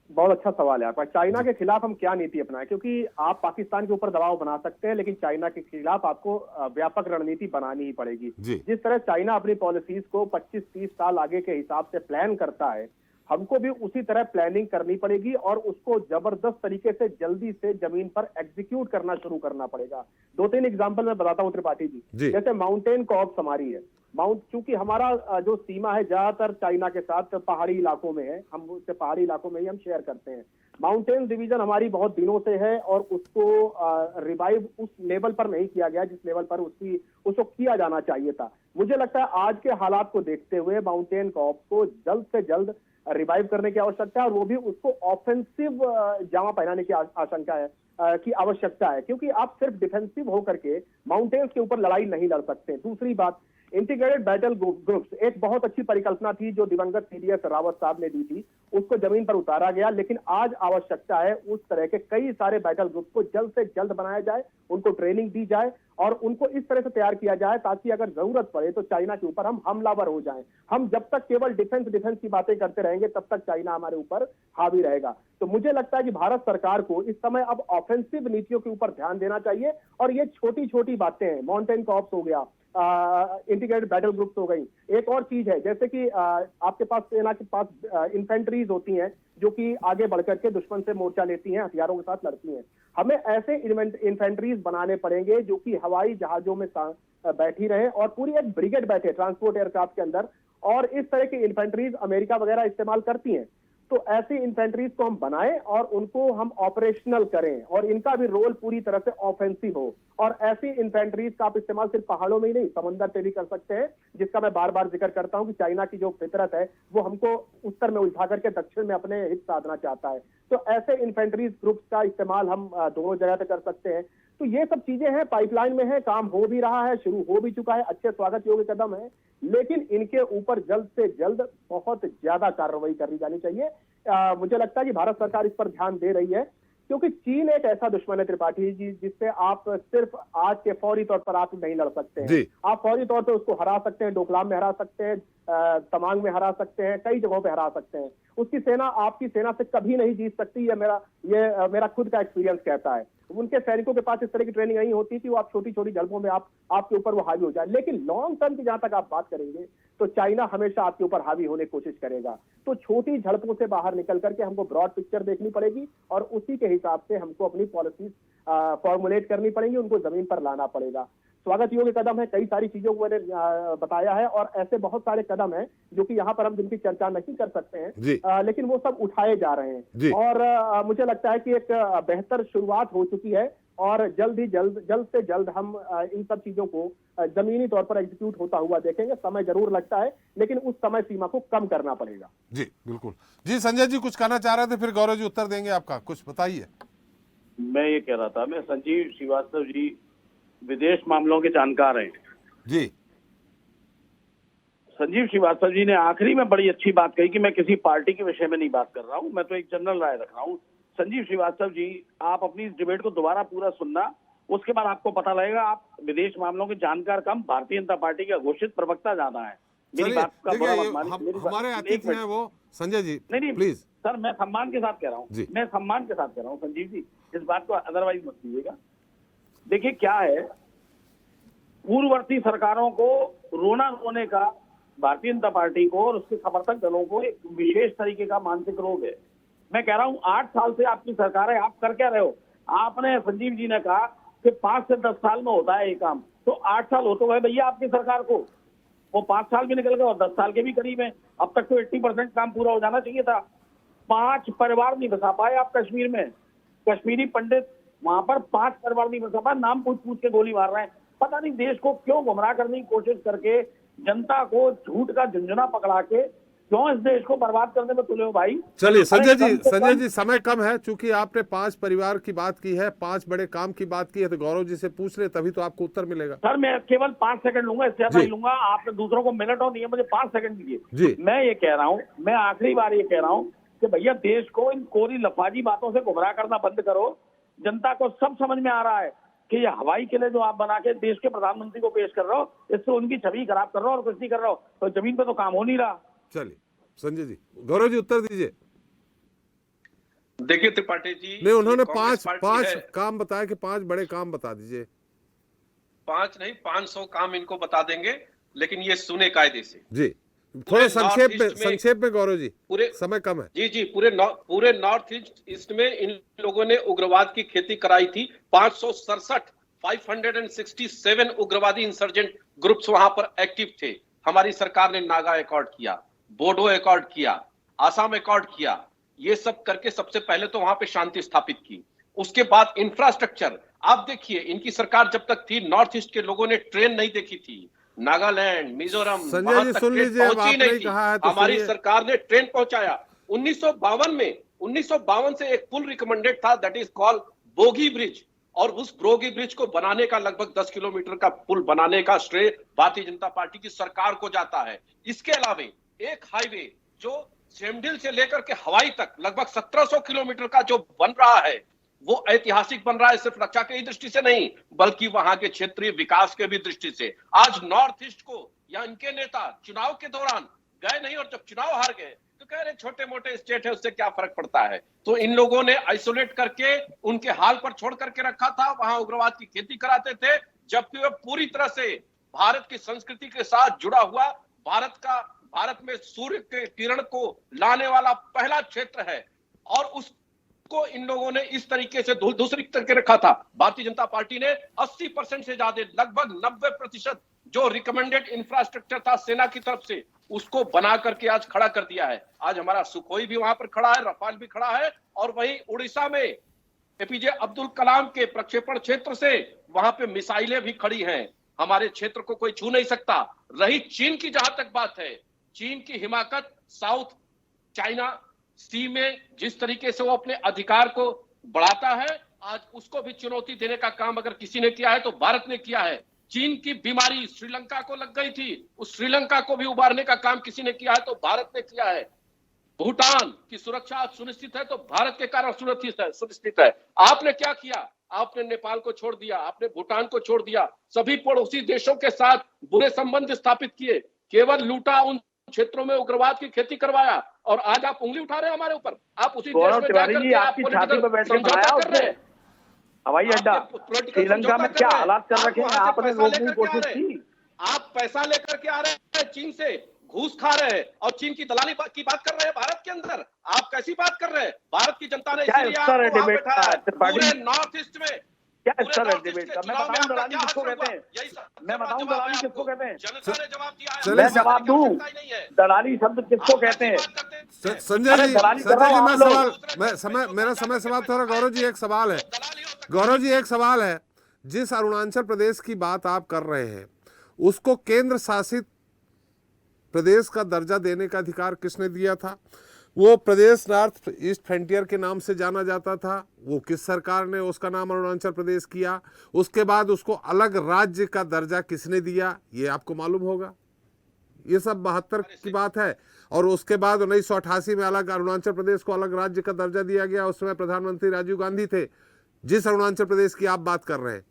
बहुत अच्छा सवाल है आपका। चाइना के खिलाफ हम क्या नीति अपनाएं, क्योंकि आप पाकिस्तान के ऊपर दबाव बना सकते हैं लेकिन चाइना के खिलाफ आपको व्यापक रणनीति बनानी ही पड़ेगी। जिस तरह चाइना अपनी पॉलिसीज को 25-30 साल आगे के हिसाब से प्लान करता है, हमको भी उसी तरह प्लानिंग करनी पड़ेगी और उसको जबरदस्त तरीके से जल्दी से जमीन पर एग्जीक्यूट करना शुरू करना पड़ेगा। 2-3 एग्जांपल मैं बताता हूँ त्रिपाठी जी। जैसे माउंटेन कॉर्प्स हमारी है। चूंकि हमारा जो सीमा है ज्यादातर चाइना के साथ पहाड़ी इलाकों में है, हम उससे पहाड़ी इलाकों में ही हम शेयर करते हैं। माउंटेन डिवीजन हमारी बहुत दिनों से है और उसको रिवाइव उस लेवल पर नहीं किया गया जिस लेवल पर उसको किया जाना चाहिए था। मुझे लगता है आज के हालात को देखते हुए माउंटेन कॉर्प्स को जल्द से जल्द रिवाइव करने की आवश्यकता है और वो भी उसको ऑफेंसिव जामा पहनाने की आशंका है की आवश्यकता है, क्योंकि आप सिर्फ डिफेंसिव होकर के माउंटेन्स के ऊपर लड़ाई नहीं लड़ सकते। दूसरी बात, इंटीग्रेटेड बैटल ग्रुप्स एक बहुत अच्छी परिकल्पना थी जो दिवंगत सीडीएस रावत साहब ने दी थी, उसको जमीन पर उतारा गया। लेकिन आज आवश्यकता है उस तरह के कई सारे बैटल ग्रुप को जल्द से जल्द बनाया जाए, उनको ट्रेनिंग दी जाए और उनको इस तरह से तैयार किया जाए ताकि अगर जरूरत पड़े तो चाइना के ऊपर हम हमलावर हो जाएं। हम जब तक केवल डिफेंस की बातें करते रहेंगे तब तक चाइना हमारे ऊपर हावी रहेगा। तो मुझे लगता है कि भारत सरकार को इस समय अब ऑफेंसिव नीतियों के ऊपर ध्यान देना चाहिए और ये छोटी छोटी बातें हैं, माउंटेन कॉर्प्स हो गया, इंटीग्रेटेड बैटल ग्रुप्स हो गई। एक और चीज है जैसे कि आपके पास सेना के पास इन्फेंट्रीज होती हैं जो कि आगे बढ़कर के दुश्मन से मोर्चा लेती हैं, हथियारों के साथ लड़ती हैं। हमें ऐसे इन्फेंट्रीज बनाने पड़ेंगे जो कि हवाई जहाजों में बैठी रहे और पूरी एक ब्रिगेड बैठे ट्रांसपोर्ट एयरक्राफ्ट के अंदर, और इस तरह की इन्फेंट्रीज अमेरिका वगैरह इस्तेमाल करती हैं। तो ऐसी इन्फेंट्रीज को हम बनाएं और उनको हम ऑपरेशनल करें और इनका भी रोल पूरी तरह से ऑफेंसिव हो। और ऐसी इन्फेंट्रीज का आप इस्तेमाल सिर्फ पहाड़ों में ही नहीं, समंदर पे भी कर सकते हैं, जिसका मैं बार बार जिक्र करता हूं कि चाइना की जो फितरत है वो हमको उत्तर में उलझा करके दक्षिण में अपने हित साधना चाहता है। तो ऐसे इन्फेंट्रीज ग्रुप्स का इस्तेमाल हम दोनों जगह पे कर सकते हैं। तो ये सब चीजें हैं, पाइपलाइन में है, काम हो भी रहा है, शुरू हो भी चुका है, अच्छे स्वागत योग्य कदम है, लेकिन इनके ऊपर जल्द से जल्द बहुत ज्यादा कार्रवाई करनी जानी चाहिए। मुझे लगता है कि भारत सरकार इस पर ध्यान दे रही है क्योंकि चीन एक ऐसा दुश्मन है त्रिपाठी जी जिससे आप सिर्फ आज के फौरी तौर पर आप नहीं लड़ सकते हैं। आप फौरी तौर पर उसको हरा सकते हैं, डोकलाम में हरा सकते हैं, तमांग में हरा सकते हैं, कई जगहों पे हरा सकते हैं। उसकी सेना आपकी सेना से कभी नहीं जीत सकती, ये मेरा खुद का एक्सपीरियंस कहता है। उनके सैनिकों के पास इस तरह की ट्रेनिंग नहीं होती थी, वो आप छोटी छोटी झड़पों में आपके ऊपर वो हावी हो जाए। लेकिन लॉन्ग टर्म की जहां तक आप बात करेंगे तो चाइना हमेशा आपके ऊपर हावी होने की कोशिश करेगा। तो छोटी झड़पों से बाहर निकल करके हमको ब्रॉड पिक्चर देखनी पड़ेगी और उसी के हिसाब से हमको अपनी पॉलिसीज फॉर्मुलेट करनी पड़ेगी, उनको जमीन पर लाना पड़ेगा। स्वागत योग्य कदम है, कई सारी चीजों को मैंने बताया है और ऐसे बहुत सारे कदम हैं जो कि यहाँ पर हम जिनकी चर्चा नहीं कर सकते हैं, लेकिन वो सब उठाए जा रहे हैं और मुझे लगता है कि एक बेहतर शुरुआत हो चुकी है और जल्द से जल्द हम इन सब चीजों को जमीनी तौर पर एग्जीक्यूट होता हुआ देखेंगे। समय जरूर लगता है लेकिन उस समय सीमा को कम करना पड़ेगा। जी बिल्कुल। जी संजय जी कुछ कहना चाह रहे थे, फिर गौरव जी उत्तर देंगे आपका, कुछ बताइए। मैं ये कह रहा था, मैं संजीव श्रीवास्तव जी विदेश मामलों के जानकार हैं जी। संजीव श्रीवास्तव जी ने आखिरी में बड़ी अच्छी बात कही कि मैं किसी पार्टी के विषय में नहीं बात कर रहा हूं, मैं तो एक जनरल राय रख रहा हूं। संजीव श्रीवास्तव जी, आप अपनी इस डिबेट को दोबारा पूरा सुनना, उसके बाद आपको पता लगेगा आप विदेश मामलों के जानकार कम, भारतीय जनता पार्टी का घोषित प्रवक्ता ज्यादा है। मेरी बात का बुरा मत मानिए, हमारे अतिथि हैं वो संजय जी। नहीं प्लीज सर, मैं सम्मान के साथ कह रहा हूँ, मैं सम्मान के साथ कह रहा हूँ संजीव जी, इस बात को अदरवाइज मत कीजिएगा। देखिए क्या है, पूर्ववर्ती सरकारों को रोने का भारतीय जनता पार्टी को और उसके समर्थक दलों को एक विशेष तरीके का मानसिक रोग है। मैं कह रहा हूं 8 साल से आपकी सरकार है, आप कर क्या रहे हो? आपने, संजीव जी ने कहा कि 5 से 10 साल में होता है ये काम, तो 8 साल हो तो गए भैया आपकी सरकार को, वो 5 साल भी निकल गए और 10 साल के भी करीब है। अब तक तो 80% काम पूरा हो जाना चाहिए था। 5 परिवार नहीं बसा पाए आप कश्मीर में, कश्मीरी पंडित वहां पर 5 परिवार नहीं बसा पाए, नाम पूछ के गोली मार रहे हैं। पता नहीं देश को क्यों गुमराह करने की कोशिश करके, जनता को झूठ का झुंझुना पकड़ा के क्यों इस देश को बर्बाद करने में तुले हो भाई। चलिए संजय जी समय कम है, चूंकि आपने 5 परिवार की बात की है, 5 बड़े काम की बात की है, तो गौरव जी से पूछ ले तभी तो आपको उत्तर मिलेगा। सर मैं केवल 5 सेकंड लूंगा, इससे ज्यादा नहीं लूंगा, आपने दूसरों को मिनट और दिए, मुझे 5 सेकंड दीजिए। मैं ये कह रहा हूँ, मैं आखिरी बार ये कह रहा हूँ कि भैया देश को इन कोरी लफाजी बातों से गुमराह करना बंद करो। जनता को सब समझ में आ रहा है कि ये हवाई किले जो आप बना के देश के प्रधानमंत्री को पेश कर रहे हो, इससे उनकी छवि खराब कर रहे हो और कुछ नहीं कर रहे हो, तो जमीन पे तो काम हो नहीं रहा। चलिए संजय जी, गौरव जी उत्तर दीजिए। देखिए त्रिपाठी जी, नहीं उन्होंने 5 काम बताया कि 5 बड़े काम बता दीजिए। 5 नहीं 500 काम इनको बता देंगे, लेकिन ये सुने कायदे से। जी थोड़ा संक्षेप में गौरव जी, पूरे समय कम है। जी पूरे नॉर्थ ईस्ट में इन लोगों ने उग्रवाद की खेती कराई थी। 567 उग्रवादी इंसर्जेंट ग्रुप्स वहां पर एक्टिव थे। हमारी सरकार ने नागा एकॉर्ड किया, बोडो एकॉर्ड किया, आसाम एकॉर्ड किया, ये सब करके सबसे पहले तो वहां पे शांति स्थापित की। उसके बाद इंफ्रास्ट्रक्चर, आप देखिए इनकी सरकार जब तक थी नॉर्थ ईस्ट के लोगों ने ट्रेन नहीं देखी थी, नागालैंड, मिजोरम, वहां तक ट्रेन पहुंची नहीं थी, हमारी सरकार ने ट्रेन पहुंचाया। 1952 से एक पुल रिकमेंडेड था, that is called bogie bridge, और उस ब्रोगी ब्रिज को बनाने का लगभग 10 किलोमीटर का पुल बनाने का श्रेय भारतीय जनता पार्टी की सरकार को जाता है। इसके अलावे एक हाईवे जो सेमडिल से लेकर के हवाई तक लगभग 1700 किलोमीटर का जो बन रहा है, वो ऐतिहासिक बन रहा है, सिर्फ रक्षा की दृष्टि से नहीं बल्कि वहां के क्षेत्रीय विकास के भी दृष्टि से। आज नॉर्थ ईस्ट को या इनके नेता चुनाव के दौरान गए नहीं और जब चुनाव हार गए तो कह रहे छोटे मोटे स्टेट है, उससे क्या फर्क पड़ता है। तो इन लोगों ने आइसोलेट करके उनके हाल पर छोड़ करके रखा था, वहां उग्रवाद की खेती कराते थे, जबकि वह पूरी तरह से भारत की संस्कृति के साथ जुड़ा हुआ, भारत में सूर्य के किरण को लाने वाला पहला क्षेत्र है और उसको इन लोगों ने इस तरीके से दूसरी करके रखा था। भारतीय जनता पार्टी ने 80% से ज्यादा, लगभग 90% जो रिकमेंडेड इंफ्रास्ट्रक्चर था सेना की तरफ से, उसको बना करके आज खड़ा कर दिया है। आज हमारा सुखोई भी वहां पर खड़ा है, रफाल भी खड़ा है और वहीं उड़ीसा में एपीजे अब्दुल कलाम के प्रक्षेपण क्षेत्र से वहां पे मिसाइलें भी खड़ी हैं। हमारे क्षेत्र को कोई छू नहीं सकता। रही चीन की जहां तक बात है, चीन की हिमाकत साउथ चाइना सी में जिस तरीके से वो अपने अधिकार को बढ़ाता है, आज उसको भी चुनौती देने का काम अगर किसी ने किया है तो भारत ने किया है। चीन की बीमारी श्रीलंका को लग गई थी, उस श्रीलंका को भी उबारने का काम किसी ने किया है तो भारत ने किया है। भूटान की सुरक्षा आज सुनिश्चित है तो भारत के कारण सुनिश्चित है। आपने क्या किया? आपने नेपाल को छोड़ दिया, आपने भूटान को छोड़ दिया, सभी पड़ोसी देशों के साथ बुरे संबंध स्थापित किए, केवल लूटा, उन क्षेत्रों में उग्रवाद की खेती करवाया और आज आप उंगली उठा रहे हैं हमारे ऊपर। आप उसी देश में जाकर के आप पॉलिटिकल समझौता कर रहे हैं। हवाई अड्डा श्रीलंका में क्या हालात चल रखे हैं, आपने रोकने की कोशिश की? आप पैसा लेकर के आ रहे हैं चीन से, घूस खा रहे हैं और चीन की दलाली की बात कर रहे हैं भारत के अंदर। आप कैसी बात कर रहे हैं? भारत की जनता ने इसलिए आपको वहां बैठाया है पूरे नॉर्थ ईस्ट में। क्या स्तर है डिबेट का? मैं बताऊं दलाली किसको कहते हैं? मैं बताऊं दलाली किसको कहते हैं? जनता ने जवाब दिया है। मैं जवाब दूं, दलाली शब्द किसको कहते हैं? संजय जी, मेरा समय समाप्त हो रहा है। गौरव जी एक सवाल है, गौरव जी एक सवाल है। जिस अरुणाचल प्रदेश की बात आप कर रहे हैं उसको केंद्र शासित प्रदेश का दर्जा देने का अधिकार किसने दिया था? वो प्रदेश नॉर्थ ईस्ट फ्रंटियर के नाम से जाना जाता था, वो किस सरकार ने उसका नाम अरुणाचल प्रदेश किया? उसके बाद उसको अलग राज्य का दर्जा किसने दिया, ये आपको मालूम होगा। ये सब 72 की बात है। और उसके बाद 1988 में अलग अरुणाचल प्रदेश को अलग राज्य का दर्जा दिया गया। उस समय प्रधानमंत्री राजीव गांधी थे, जिस अरुणाचल प्रदेश की आप बात कर रहे हैं।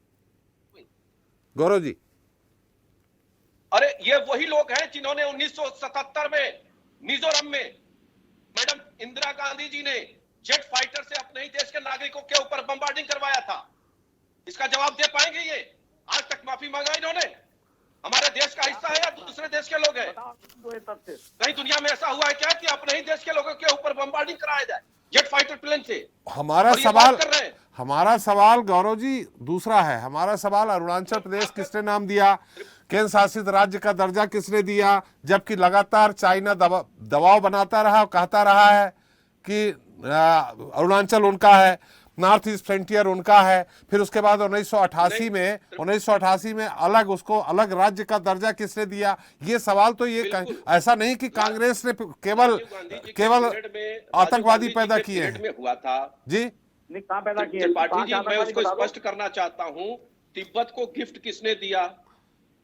गौरव जी, अरे ये वही लोग हैं जिन्होंने 1977 में मिजोरम में मैडम इंदिरा गांधी जी ने जेट फाइटर से अपने ही देश के नागरिकों के ऊपर बमबार्डिंग करवाया था। इसका जवाब दे पाएंगे ये? आज तक माफी मांगा इन्होंने? हमारे देश का हिस्सा है या दूसरे देश के लोग हैं? कहीं दुनिया में ऐसा हुआ है क्या कि अपने ही देश के लोगों के ऊपर बमबार्डिंग कराया जाए जेट फाइटर प्लेन से? हमारा सवाल गौरव जी दूसरा है। हमारा सवाल अरुणाचल प्रदेश किसने नाम दिया, केंद्र शासित राज्य का दर्जा किसने दिया, जबकि लगातार चाइना दबाव बनाता रहा और कहता रहा है कि अरुणाचल उनका है, नॉर्थ ईस्ट फ्रंटियर उनका है। फिर उसके बाद 1988 में अलग उसको अलग राज्य का दर्जा किसने दिया? ये सवाल तो ये ऐसा नहीं कि कांग्रेस ने केवल आतंकवादी पैदा किए हैं। हुआ था जी, कहां पैदा किए? मैं उसको स्पष्ट करना चाहता हूं, तिब्बत को गिफ्ट किसने दिया,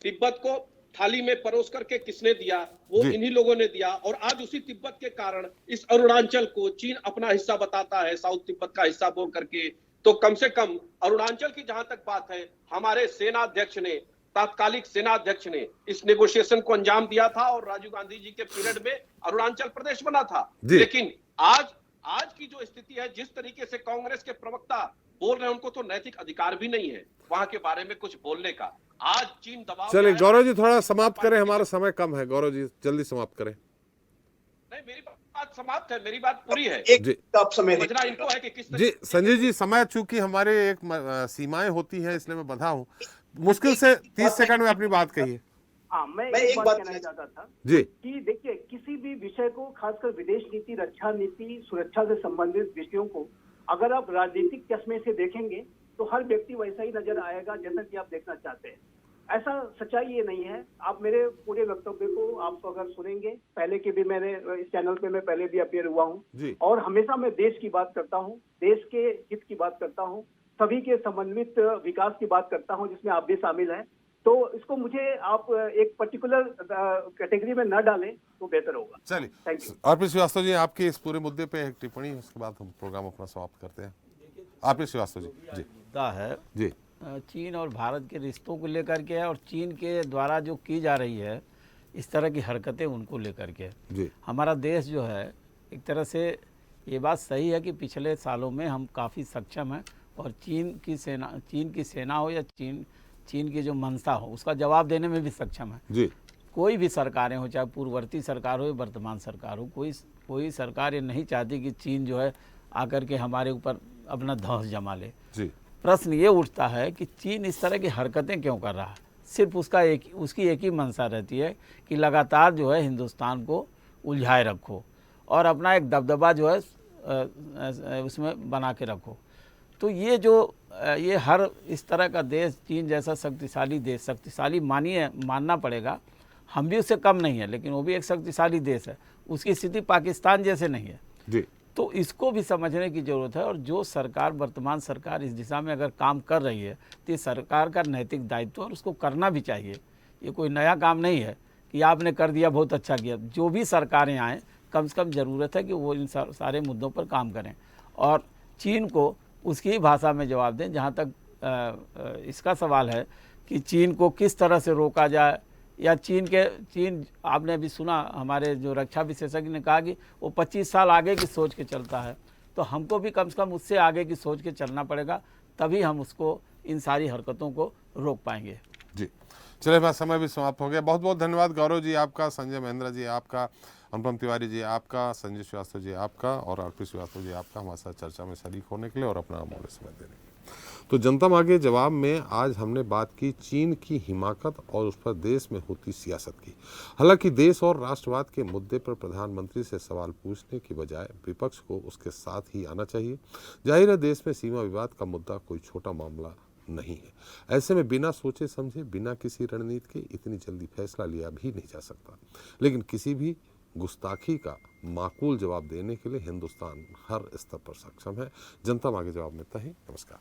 तिब्बत को थाली में परोस करके किसने दिया? वो इन्हीं लोगों ने दिया। और आज उसी तिब्बत के कारण इस अरुणाचल को चीन अपना हिस्सा बताता है, साउथ तिब्बत का हिस्सा बोल करके। तो कम से कम अरुणाचल की जहां तक बात है, हमारे सेनाध्यक्ष ने, तात्कालिक सेनाध्यक्ष ने इस नेगोशिएशन को अंजाम दिया था और राजीव गांधी जी के पीरियड में अरुणाचल प्रदेश बना था। लेकिन आज की जो स्थिति है, जिस तरीके से कांग्रेस के प्रवक्ता बोल रहे हैं, उनको तो नैतिक अधिकार भी नहीं है वहां के बारे में कुछ बोलने का। आज चीन दबाव। चलिए गौरव जी थोड़ा समाप्त करें, हमारा समय कम है। गौरव जी जल्दी समाप्त करें। नहीं, मेरी बात समाप्त है, मेरी बात पूरी है जी। आप समय इनको है कि किस जी संजय जी, समय चूंकि हमारे एक सीमाएं होती हैं इसलिए मैं बंधा हूं। मुश्किल से 30 सेकंड में अपनी बात कहिए। हाँ, मैं एक बात कहना चाहता था जी कि देखिए, किसी भी विषय को, खासकर विदेश नीति, रक्षा नीति, सुरक्षा से संबंधित विषयों को अगर आप राजनीतिक चश्मे से देखेंगे तो हर व्यक्ति वैसा ही नजर आएगा जैसा कि आप देखना चाहते हैं। ऐसा सच्चाई ये नहीं है। आप मेरे पूरे वक्तव्य को आप अगर सुनेंगे, पहले के भी मैंने इस चैनल पे मैं पहले भी अपीयर हुआ हूँ और हमेशा मैं देश की बात करता हूँ, देश के हित की बात करता हूँ, सभी के समन्वित विकास की बात करता हूं, जिसमें आप भी शामिल हैं। तो इसको मुझे आप एक पर्टिकुलर कैटेगरी में न डालें तो बेहतर होगा। चलिए, thank you. RP Srivastava ji, आपकी इस पूरे मुद्दे पे एक टिप्पणी, उसके बाद हम प्रोग्राम अपना समाप्त करते हैं। आरपी श्रीवास्तव जी। जी मुद्दा है जी चीन और भारत के रिश्तों को लेकर के है, और चीन के द्वारा जो की जा रही है इस तरह की हरकतें उनको लेकर के। जी हमारा देश जो है एक तरह से ये बात सही है कि पिछले सालों में हम काफ़ी सक्षम हैं, और चीन की सेना हो या चीन की जो मंशा हो उसका जवाब देने में भी सक्षम है। जी कोई भी सरकारें हो, चाहे पूर्ववर्ती सरकार हो या वर्तमान सरकार हो, कोई सरकार ये नहीं चाहती कि चीन जो है आकर के हमारे ऊपर अपना धौंस जमा ले। जी प्रश्न ये उठता है कि चीन इस तरह की हरकतें क्यों कर रहा है। सिर्फ उसकी एक ही मंशा रहती है कि लगातार जो है हिंदुस्तान को उलझाए रखो और अपना एक दबदबा जो है उसमें बना के रखो। तो ये हर इस तरह का देश, चीन जैसा शक्तिशाली देश, शक्तिशाली मानना पड़ेगा, हम भी उससे कम नहीं है, लेकिन वो भी एक शक्तिशाली देश है, उसकी स्थिति पाकिस्तान जैसे नहीं है। जी तो इसको भी समझने की ज़रूरत है, और जो सरकार, वर्तमान सरकार इस दिशा में अगर काम कर रही है तो ये सरकार का नैतिक दायित्व और उसको करना भी चाहिए। ये कोई नया काम नहीं है कि आपने कर दिया बहुत अच्छा किया। जो भी सरकारें आएँ, कम से कम ज़रूरत है कि वो इन सारे मुद्दों पर काम करें और चीन को उसकी ही भाषा में जवाब दें। जहाँ तक इसका सवाल है कि चीन को किस तरह से रोका जाए, या चीन आपने अभी सुना, हमारे जो रक्षा विशेषज्ञ ने कहा कि वो 25 साल आगे की सोच के चलता है, तो हमको भी कम से कम उससे आगे की सोच के चलना पड़ेगा, तभी हम उसको, इन सारी हरकतों को रोक पाएंगे। जी चलिए, मेरा समय भी समाप्त हो गया। बहुत बहुत धन्यवाद गौरव जी आपका, संजय महेंद्र जी आपका, अनुपम तिवारी जी आपका, संजय श्रीवास्तव जी आपका और आरपी श्रीवास्तव जी आपका हमारे साथ चर्चा में शरीक होने के लिए और अपना अमूल्य समय देने के लिए। तो जनता मांगे जवाब में आज हमने बात की चीन की हिमाकत और उस पर देश में होती सियासत की। हालांकि देश और राष्ट्रवाद के मुद्दे पर प्रधानमंत्री से सवाल पूछने की बजाय विपक्ष को उसके साथ ही आना चाहिए। जाहिर है, देश में सीमा विवाद का मुद्दा कोई छोटा मामला नहीं है। ऐसे में बिना सोचे समझे, बिना किसी रणनीति के इतनी जल्दी फैसला लिया भी नहीं जा सकता। लेकिन किसी भी गुस्ताखी का माकूल जवाब देने के लिए हिंदुस्तान हर स्तर पर सक्षम है। जनता मांगे जवाब में इतना ही। नमस्कार।